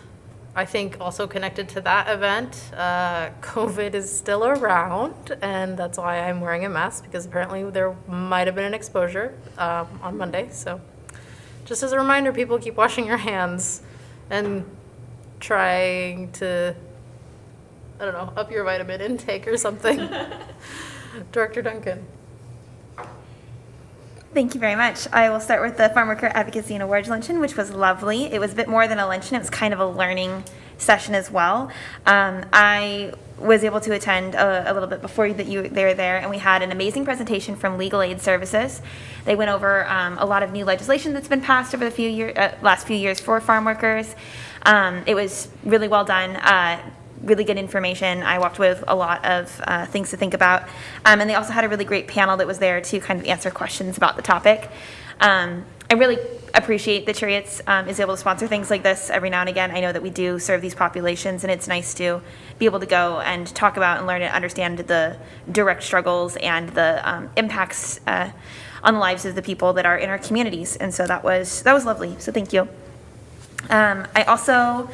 I think also connected to that event, COVID is still around, and that's why I'm wearing a mask, because apparently there might have been an exposure on Monday. So just as a reminder, people, keep washing your hands and trying to, I don't know, up your vitamin intake or something. Director Duncan. Thank you very much. I will start with the Farm Worker Advocacy and Awards Luncheon, which was lovely. It was a bit more than a luncheon. It was kind of a learning session as well. I was able to attend a little bit before they were there, and we had an amazing presentation from Legal Aid Services. They went over a lot of new legislation that's been passed over the last few years for farm workers. It was really well done. really good information. I walked with a lot of things to think about. And they also had a really great panel that was there to kind of answer questions about the topic. I really appreciate that Cherriots is able to sponsor things like this every now and again. I know that we do serve these populations, and it's nice to be able to go and talk about and learn and understand the direct struggles and the impacts on the lives of the people that are in our communities. And so that was lovely. So thank you. I also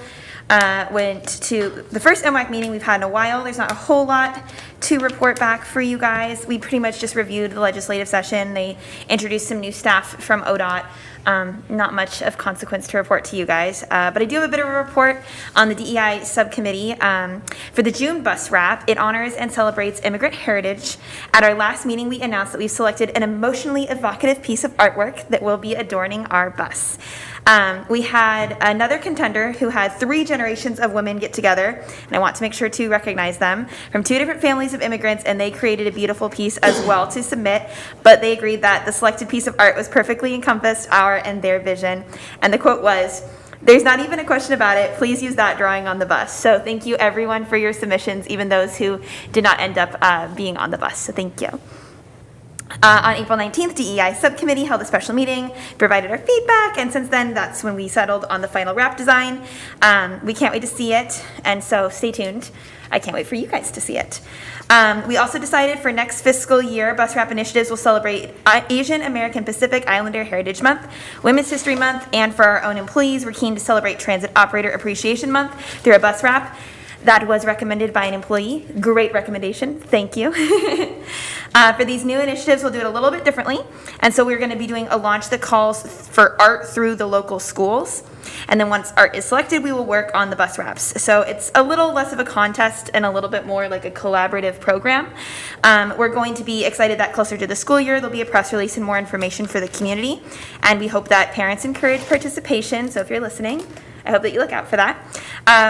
went to the first MWAC meeting we've had in a while. There's not a whole lot to report back for you guys. We pretty much just reviewed the legislative session. They introduced some new staff from ODOT. Not much of consequence to report to you guys, but I do have a bit of a report on the DEI subcommittee. For the June bus wrap, it honors and celebrates immigrant heritage. At our last meeting, we announced that we've selected an emotionally evocative piece of artwork that will be adorning our bus. We had another contender who had 3 generations of women get together, and I want to make sure to recognize them, from 2 different families of immigrants, and they created a beautiful piece as well to submit, but they agreed that the selected piece of art was perfectly encompassed our and their vision, and the quote was, "There's not even a question about it. Please use that drawing on the bus." So thank you everyone for your submissions, even those who did not end up being on the bus, so thank you. On April 19th, DEI subcommittee held a special meeting, provided our feedback, and since then, that's when we settled on the final wrap design. We can't wait to see it, and so stay tuned. I can't wait for you guys to see it. We also decided for next fiscal year, bus wrap initiatives will celebrate Asian American Pacific Islander Heritage Month, Women's History Month, and for our own employees, we're keen to celebrate Transit Operator Appreciation Month through a bus wrap. That was recommended by an employee. Great recommendation. Thank you. For these new initiatives, we'll do it a little bit differently. And so we're going to be doing a launch that calls for art through the local schools. And then once art is selected, we will work on the bus wraps. So it's a little less of a contest and a little bit more like a collaborative program. We're going to be excited that closer to the school year, there'll be a press release and more information for the community. And we hope that parents encourage participation. So if you're listening, I hope that you look out for that.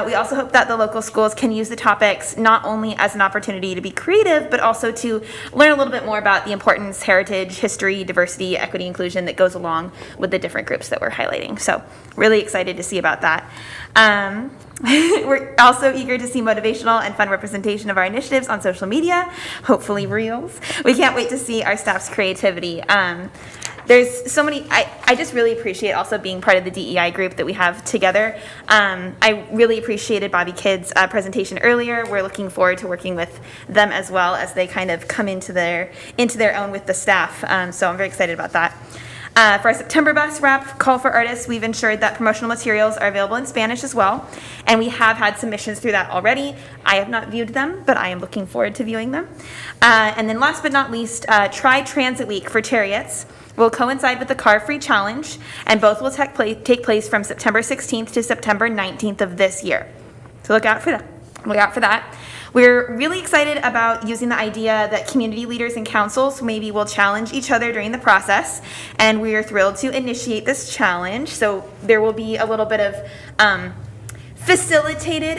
We also hope that the local schools can use the topics not only as an opportunity to be creative, but also to learn a little bit more about the importance, heritage, history, diversity, equity, inclusion that goes along with the different groups that we're highlighting. So really excited to see about that. We're also eager to see motivational and fun representation of our initiatives on social media, hopefully reels. We can't wait to see our staff's creativity. There's so many, I just really appreciate also being part of the DEI group that we have together. I really appreciated Bobby Kidd's presentation earlier. We're looking forward to working with them as well as they kind of come into their own with the staff. So I'm very excited about that. For our September bus wrap call for artists, we've ensured that promotional materials are available in Spanish as well, and we have had submissions through that already. I have not viewed them, but I am looking forward to viewing them. And then last but not least, Try Transit Week for Cherriots will coincide with the Car Free Challenge, and both will take place from September 16th to September 19th of this year. So look out for that. Look out for that. We're really excited about using the idea that community leaders and councils maybe will challenge each other during the process, and we are thrilled to initiate this challenge. So there will be a little bit of facilitated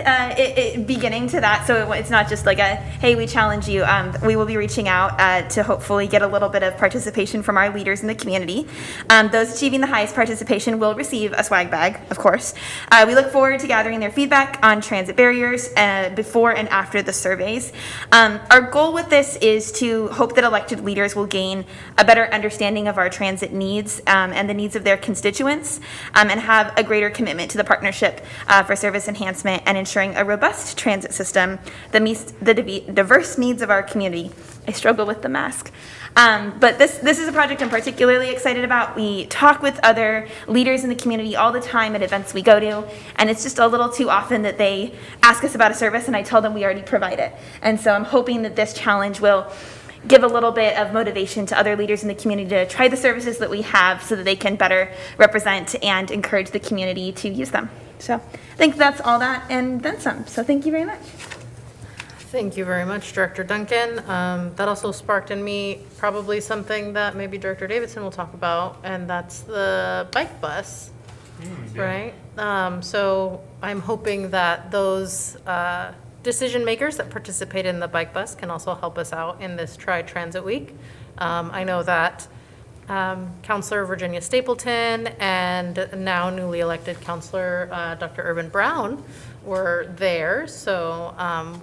beginning to that, so it's not just like a hey, we challenge you. We will be reaching out to hopefully get a little bit of participation from our leaders in the community. Those achieving the highest participation will receive a swag bag, of course. We look forward to gathering their feedback on transit barriers before and after the surveys. Our goal with this is to hope that elected leaders will gain a better understanding of our transit needs and the needs of their constituents, and have a greater commitment to the partnership for service enhancement and ensuring a robust transit system that meets the diverse needs of our community. I struggle with the mask. But this is a project I'm particularly excited about. We talk with other leaders in the community all the time at events we go to, and it's just a little too often that they ask us about a service and I tell them we already provide it. And so I'm hoping that this challenge will give a little bit of motivation to other leaders in the community to try the services that we have so that they can better represent and encourage the community to use them. So I think that's all that and then some. So thank you very much. Thank you very much, Director Duncan. That also sparked in me probably something that maybe Director Davidson will talk about, and that's the bike bus, right? So I'm hoping that those decision makers that participate in the bike bus can also help us out in this Try Transit Week. I know that Councilor Virginia Stapleton and now newly elected Councilor Dr. Urban Brown were there, so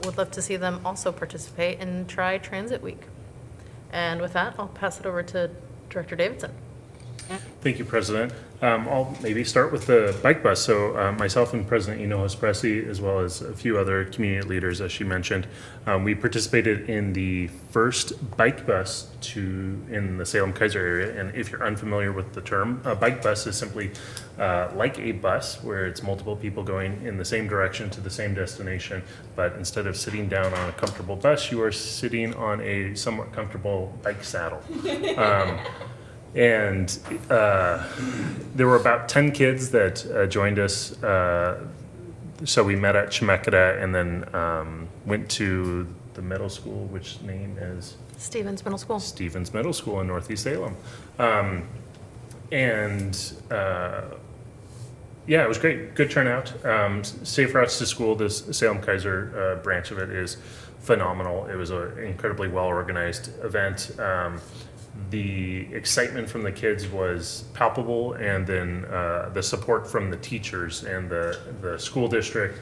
would love to see them also participate and try Transit Week. And with that, I'll pass it over to Director Davidson. Thank you, President. I'll maybe start with the bike bus. So myself and President Hinojos Pressey, as well as a few other community leaders, as she mentioned, we participated in the first bike bus in the Salem-Keizer area. And if you're unfamiliar with the term, a bike bus is simply like a bus where it's multiple people going in the same direction to the same destination. But instead of sitting down on a comfortable bus, you are sitting on a somewhat comfortable bike saddle. And there were about 10 kids that joined us. So we met at Chemeketa and then went to the middle school, which name is? Stevens Middle School. Stevens Middle School in Northeast Salem. Yeah, it was great. Good turnout. Safe routes to school, this Salem-Keizer branch of it is phenomenal. It was an incredibly well-organized event. The excitement from the kids was palpable, and then the support from the teachers and the school district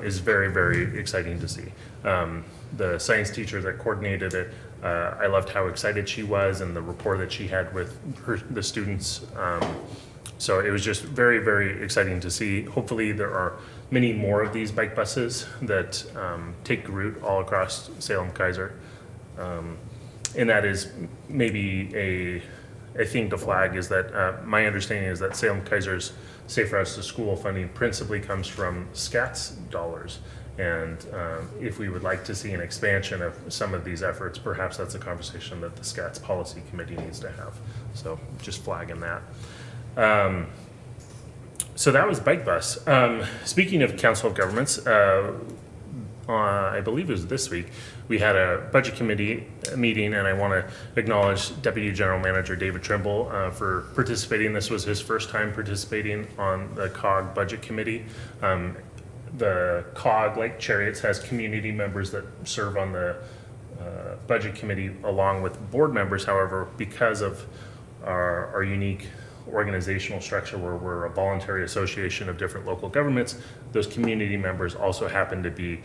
is very, very exciting to see. The science teacher that coordinated it, I loved how excited she was and the rapport that she had with the students. So it was just very, very exciting to see. Hopefully there are many more of these bike buses that take route all across Salem-Keizer. And that is maybe a thing to flag is that my understanding is that Salem-Keizer's Safe Routes to School funding principally comes from SCATS dollars. And if we would like to see an expansion of some of these efforts, perhaps that's a conversation that the SCATS Policy Committee needs to have. So just flagging that. So that was Bike Bus. Speaking of Council of Governments, I believe it was this week, we had a budget committee meeting, and I want to acknowledge Deputy General Manager David Trimble for participating. This was his first time participating on the COG budget committee. The COG, like Cherriots, has community members that serve on the budget committee along with board members. However, because of our unique organizational structure where we're a voluntary association of different local governments, those community members also happen to be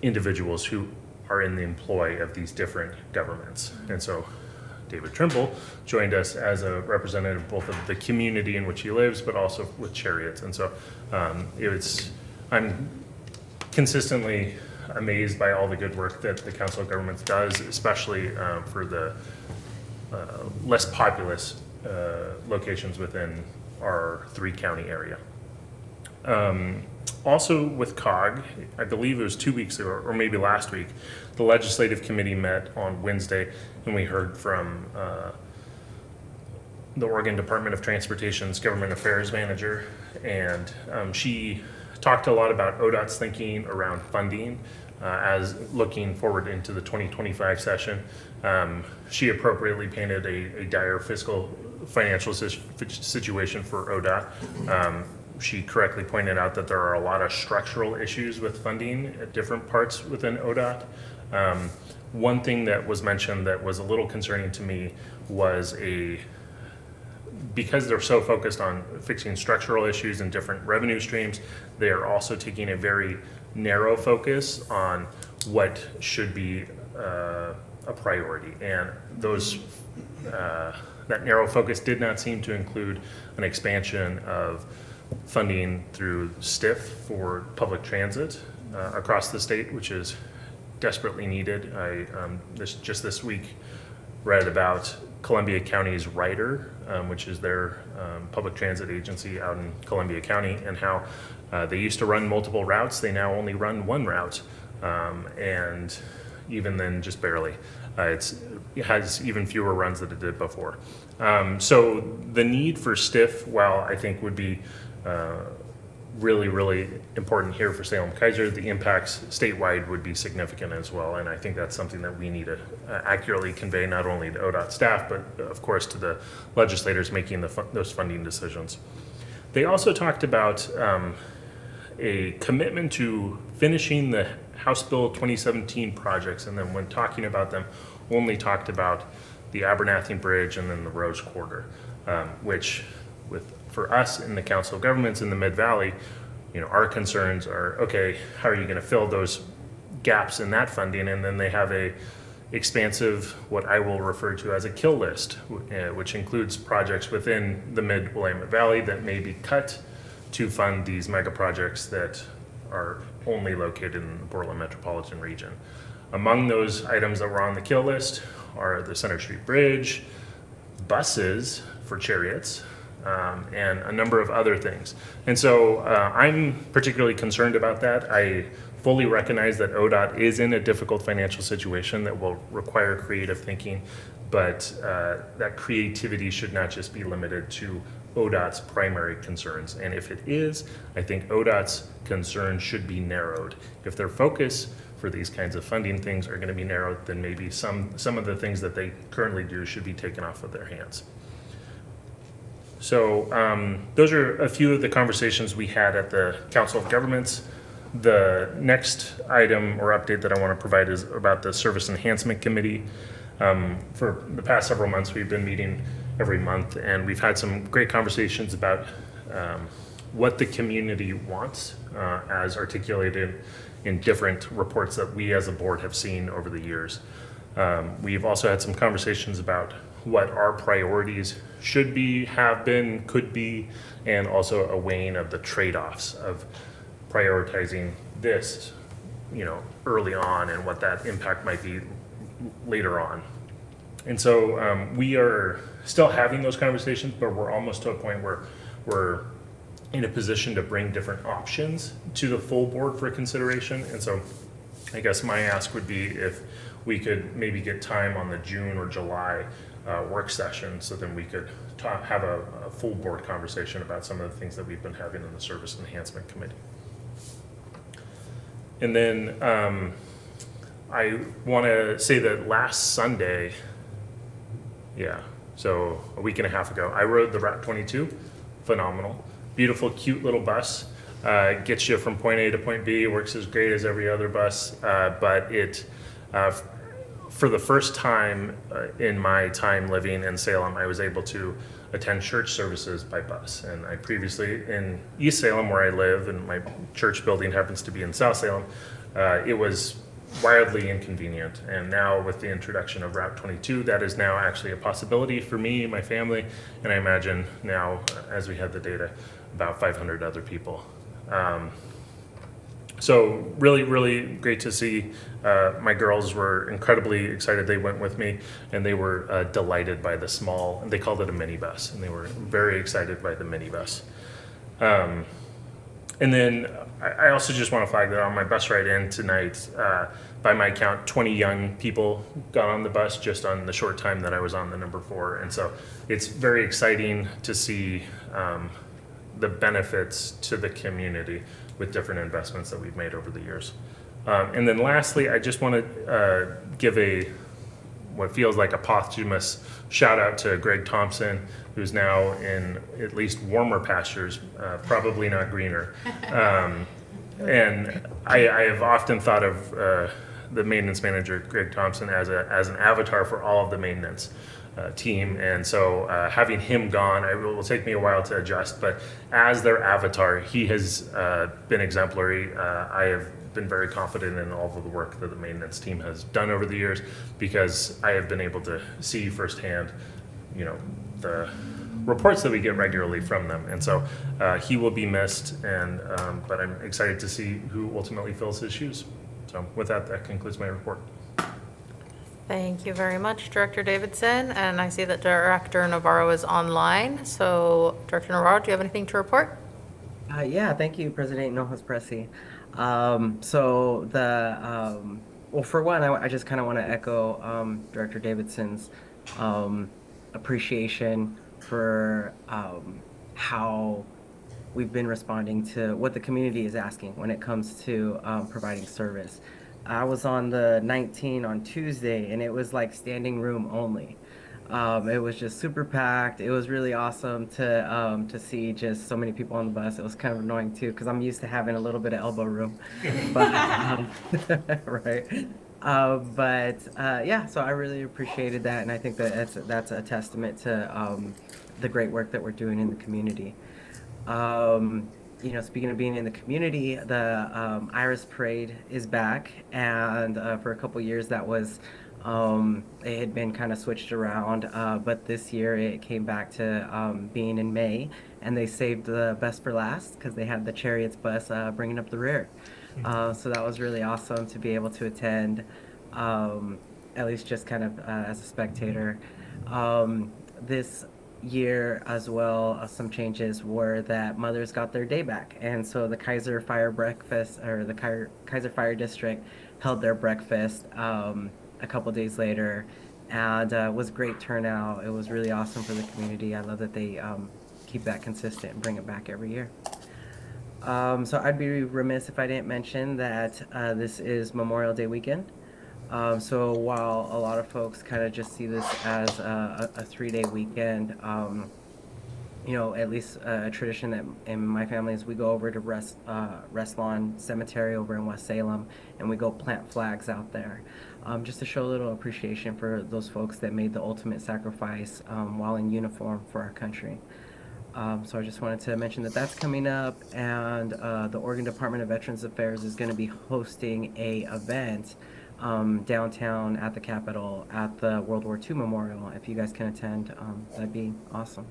individuals who are in the employ of these different governments. And so David Trimble joined us as a representative both of the community in which he lives, but also with Cherriots. And so I'm consistently amazed by all the good work that the Council of Governments does, especially for the less populous locations within our 3-county area. Also with COG, I believe it was 2 weeks ago, or maybe last week, the Legislative Committee met on Wednesday, and we heard from the Oregon Department of Transportation's Government Affairs Manager, and she talked a lot about ODOT's thinking around funding as looking forward into the 2025 session. She appropriately painted a dire financial situation for ODOT. She correctly pointed out that there are a lot of structural issues with funding at different parts within ODOT. One thing that was mentioned that was a little concerning to me was because they're so focused on fixing structural issues and different revenue streams, they are also taking a very narrow focus on what should be a priority. And that narrow focus did not seem to include an expansion of funding through STIF for public transit across the state, which is desperately needed. I just this week read about Columbia County's Ryder, which is their public transit agency out in Columbia County, and how they used to run multiple routes. They now only run one route, and even then just barely. It has even fewer runs than it did before. So the need for STIF, while I think would be really, really important here for Salem-Keizer, the impacts statewide would be significant as well. And I think that's something that we need to accurately convey not only to ODOT staff, but of course to the legislators making those funding decisions. They also talked about a commitment to finishing the House Bill 2017 projects, and then when talking about them, only talked about the Abernathy Bridge and then the Rose Quarter, which for us in the Council of Governments in the Mid-Valley, our concerns are, okay, how are you going to fill those gaps in that funding? And then they have a expansive, what I will refer to as a kill list, which includes projects within the mid-Willamette Valley that may be cut to fund these mega projects that are only located in the Portland metropolitan region. Among those items that were on the kill list are the Center Street Bridge, buses for Cherriots, and a number of other things. And so I'm particularly concerned about that. I fully recognize that ODOT is in a difficult financial situation that will require creative thinking, but that creativity should not just be limited to ODOT's primary concerns. And if it is, I think ODOT's concerns should be narrowed. If their focus for these kinds of funding things are going to be narrowed, then maybe some of the things that they currently do should be taken off of their hands. So those are a few of the conversations we had at the Council of Governments. The next item or update that I want to provide is about the Service Enhancement Committee. For the past several months, we've been meeting every month, and we've had some great conversations about what the community wants as articulated in different reports that we as a board have seen over the years. We've also had some conversations about what our priorities should be, have been, could be, and also a weighing of the trade-offs of prioritizing this, early on and what that impact might be later on. And so we are still having those conversations, but we're almost to a point where we're in a position to bring different options to the full board for consideration. And so I guess my ask would be if we could maybe get time on the June or July work session, so then we could have a full board conversation about some of the things that we've been having in the Service Enhancement Committee. And then I want to say that last Sunday, so a week and a half ago, I rode the Route 22, phenomenal, beautiful, cute little bus, gets you from point A to point B, works as great as every other bus, but it, for the first time in my time living in Salem, I was able to attend church services by bus. And I previously, in East Salem where I live, and my church building happens to be in South Salem, it was wildly inconvenient. And now with the introduction of Route 22, that is now actually a possibility for me and my family. And I imagine now, as we had the data, about 500 other people. So really, really great to see. My girls were incredibly excited. They went with me, and they were delighted by the small, they called it a minibus, and they were very excited by the minibus. And then I also just want to flag that on my bus ride in tonight, by my count, 20 young people got on the bus just on the short time that I was on the number 4. And so it's very exciting to see the benefits to the community with different investments that we've made over the years. And then lastly, I just want to give what feels like a posthumous shout out to Greg Thompson, who's now in at least warmer pastures, probably not greener. And I have often thought of the maintenance manager, Greg Thompson, as an avatar for all of the maintenance team. And so having him gone, it will take me a while to adjust, but as their avatar, he has been exemplary. I have been very confident in all of the work that the maintenance team has done over the years, because I have been able to see firsthand, the reports that we get regularly from them. And so he will be missed, and but I'm excited to see who ultimately fills his shoes. So with that, that concludes my report. Thank you very much, Director Davidson. And I see that Director Navarro is online. So Director Navarro, do you have anything to report? Yeah, thank you, President Hinojosa Presi. Well, for one, I just kind of want to echo Director Davidson's appreciation for how we've been responding to what the community is asking when it comes to providing service. I was on the 19 on Tuesday, and it was like standing room only. It was just super packed. It was really awesome to see just so many people on the bus. It was kind of annoying too, because I'm used to having a little bit of elbow room. But right. Yeah, so I really appreciated that, and I think that that's a testament to the great work that we're doing in the community. speaking of being in the community, the Iris Parade is back, and for a couple years that was it had been kind of switched around, but this year it came back to being in May, and they saved the best for last because they had the Cherriots bus bringing up the rear. So that was really awesome to be able to attend, at least just kind of as a spectator. This year as well, some changes were that mothers got their day back, and so the Kaiser Fire Breakfast, or the Kaiser Fire District, held their breakfast a couple days later, and it was great turnout. It was really awesome for the community. I love that they keep that consistent and bring it back every year. So I'd be remiss if I didn't mention that this is Memorial Day weekend. So while a lot of folks kind of just see this as a 3-day weekend, at least a tradition that in my family is we go over to Rest Lawn Cemetery over in West Salem, and we go plant flags out there, just to show a little appreciation for those folks that made the ultimate sacrifice while in uniform for our country. So I just wanted to mention that that's coming up, and the Oregon Department of Veterans Affairs is going to be hosting a event downtown at the Capitol at the World War II Memorial. If you guys can attend, that'd be awesome.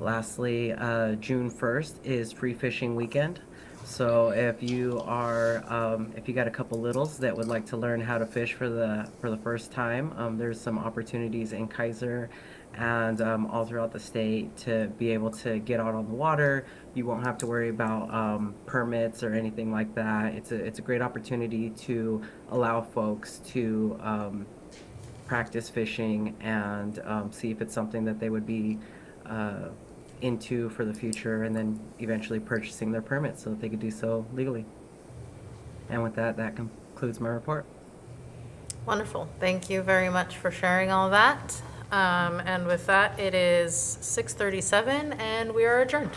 Lastly, June 1st is free fishing weekend. So if you got a couple littles that would like to learn how to fish for the first time, there's some opportunities in Kaiser and all throughout the state to be able to get out on the water. You won't have to worry about permits or anything like that. It's a great opportunity to allow folks to practice fishing and see if it's something that they would be into for the future, and then eventually purchasing their permits so that they could do so legally. And with that, that concludes my report. Wonderful. Thank you very much for sharing all that. And with that, it is 6:37, and we are adjourned.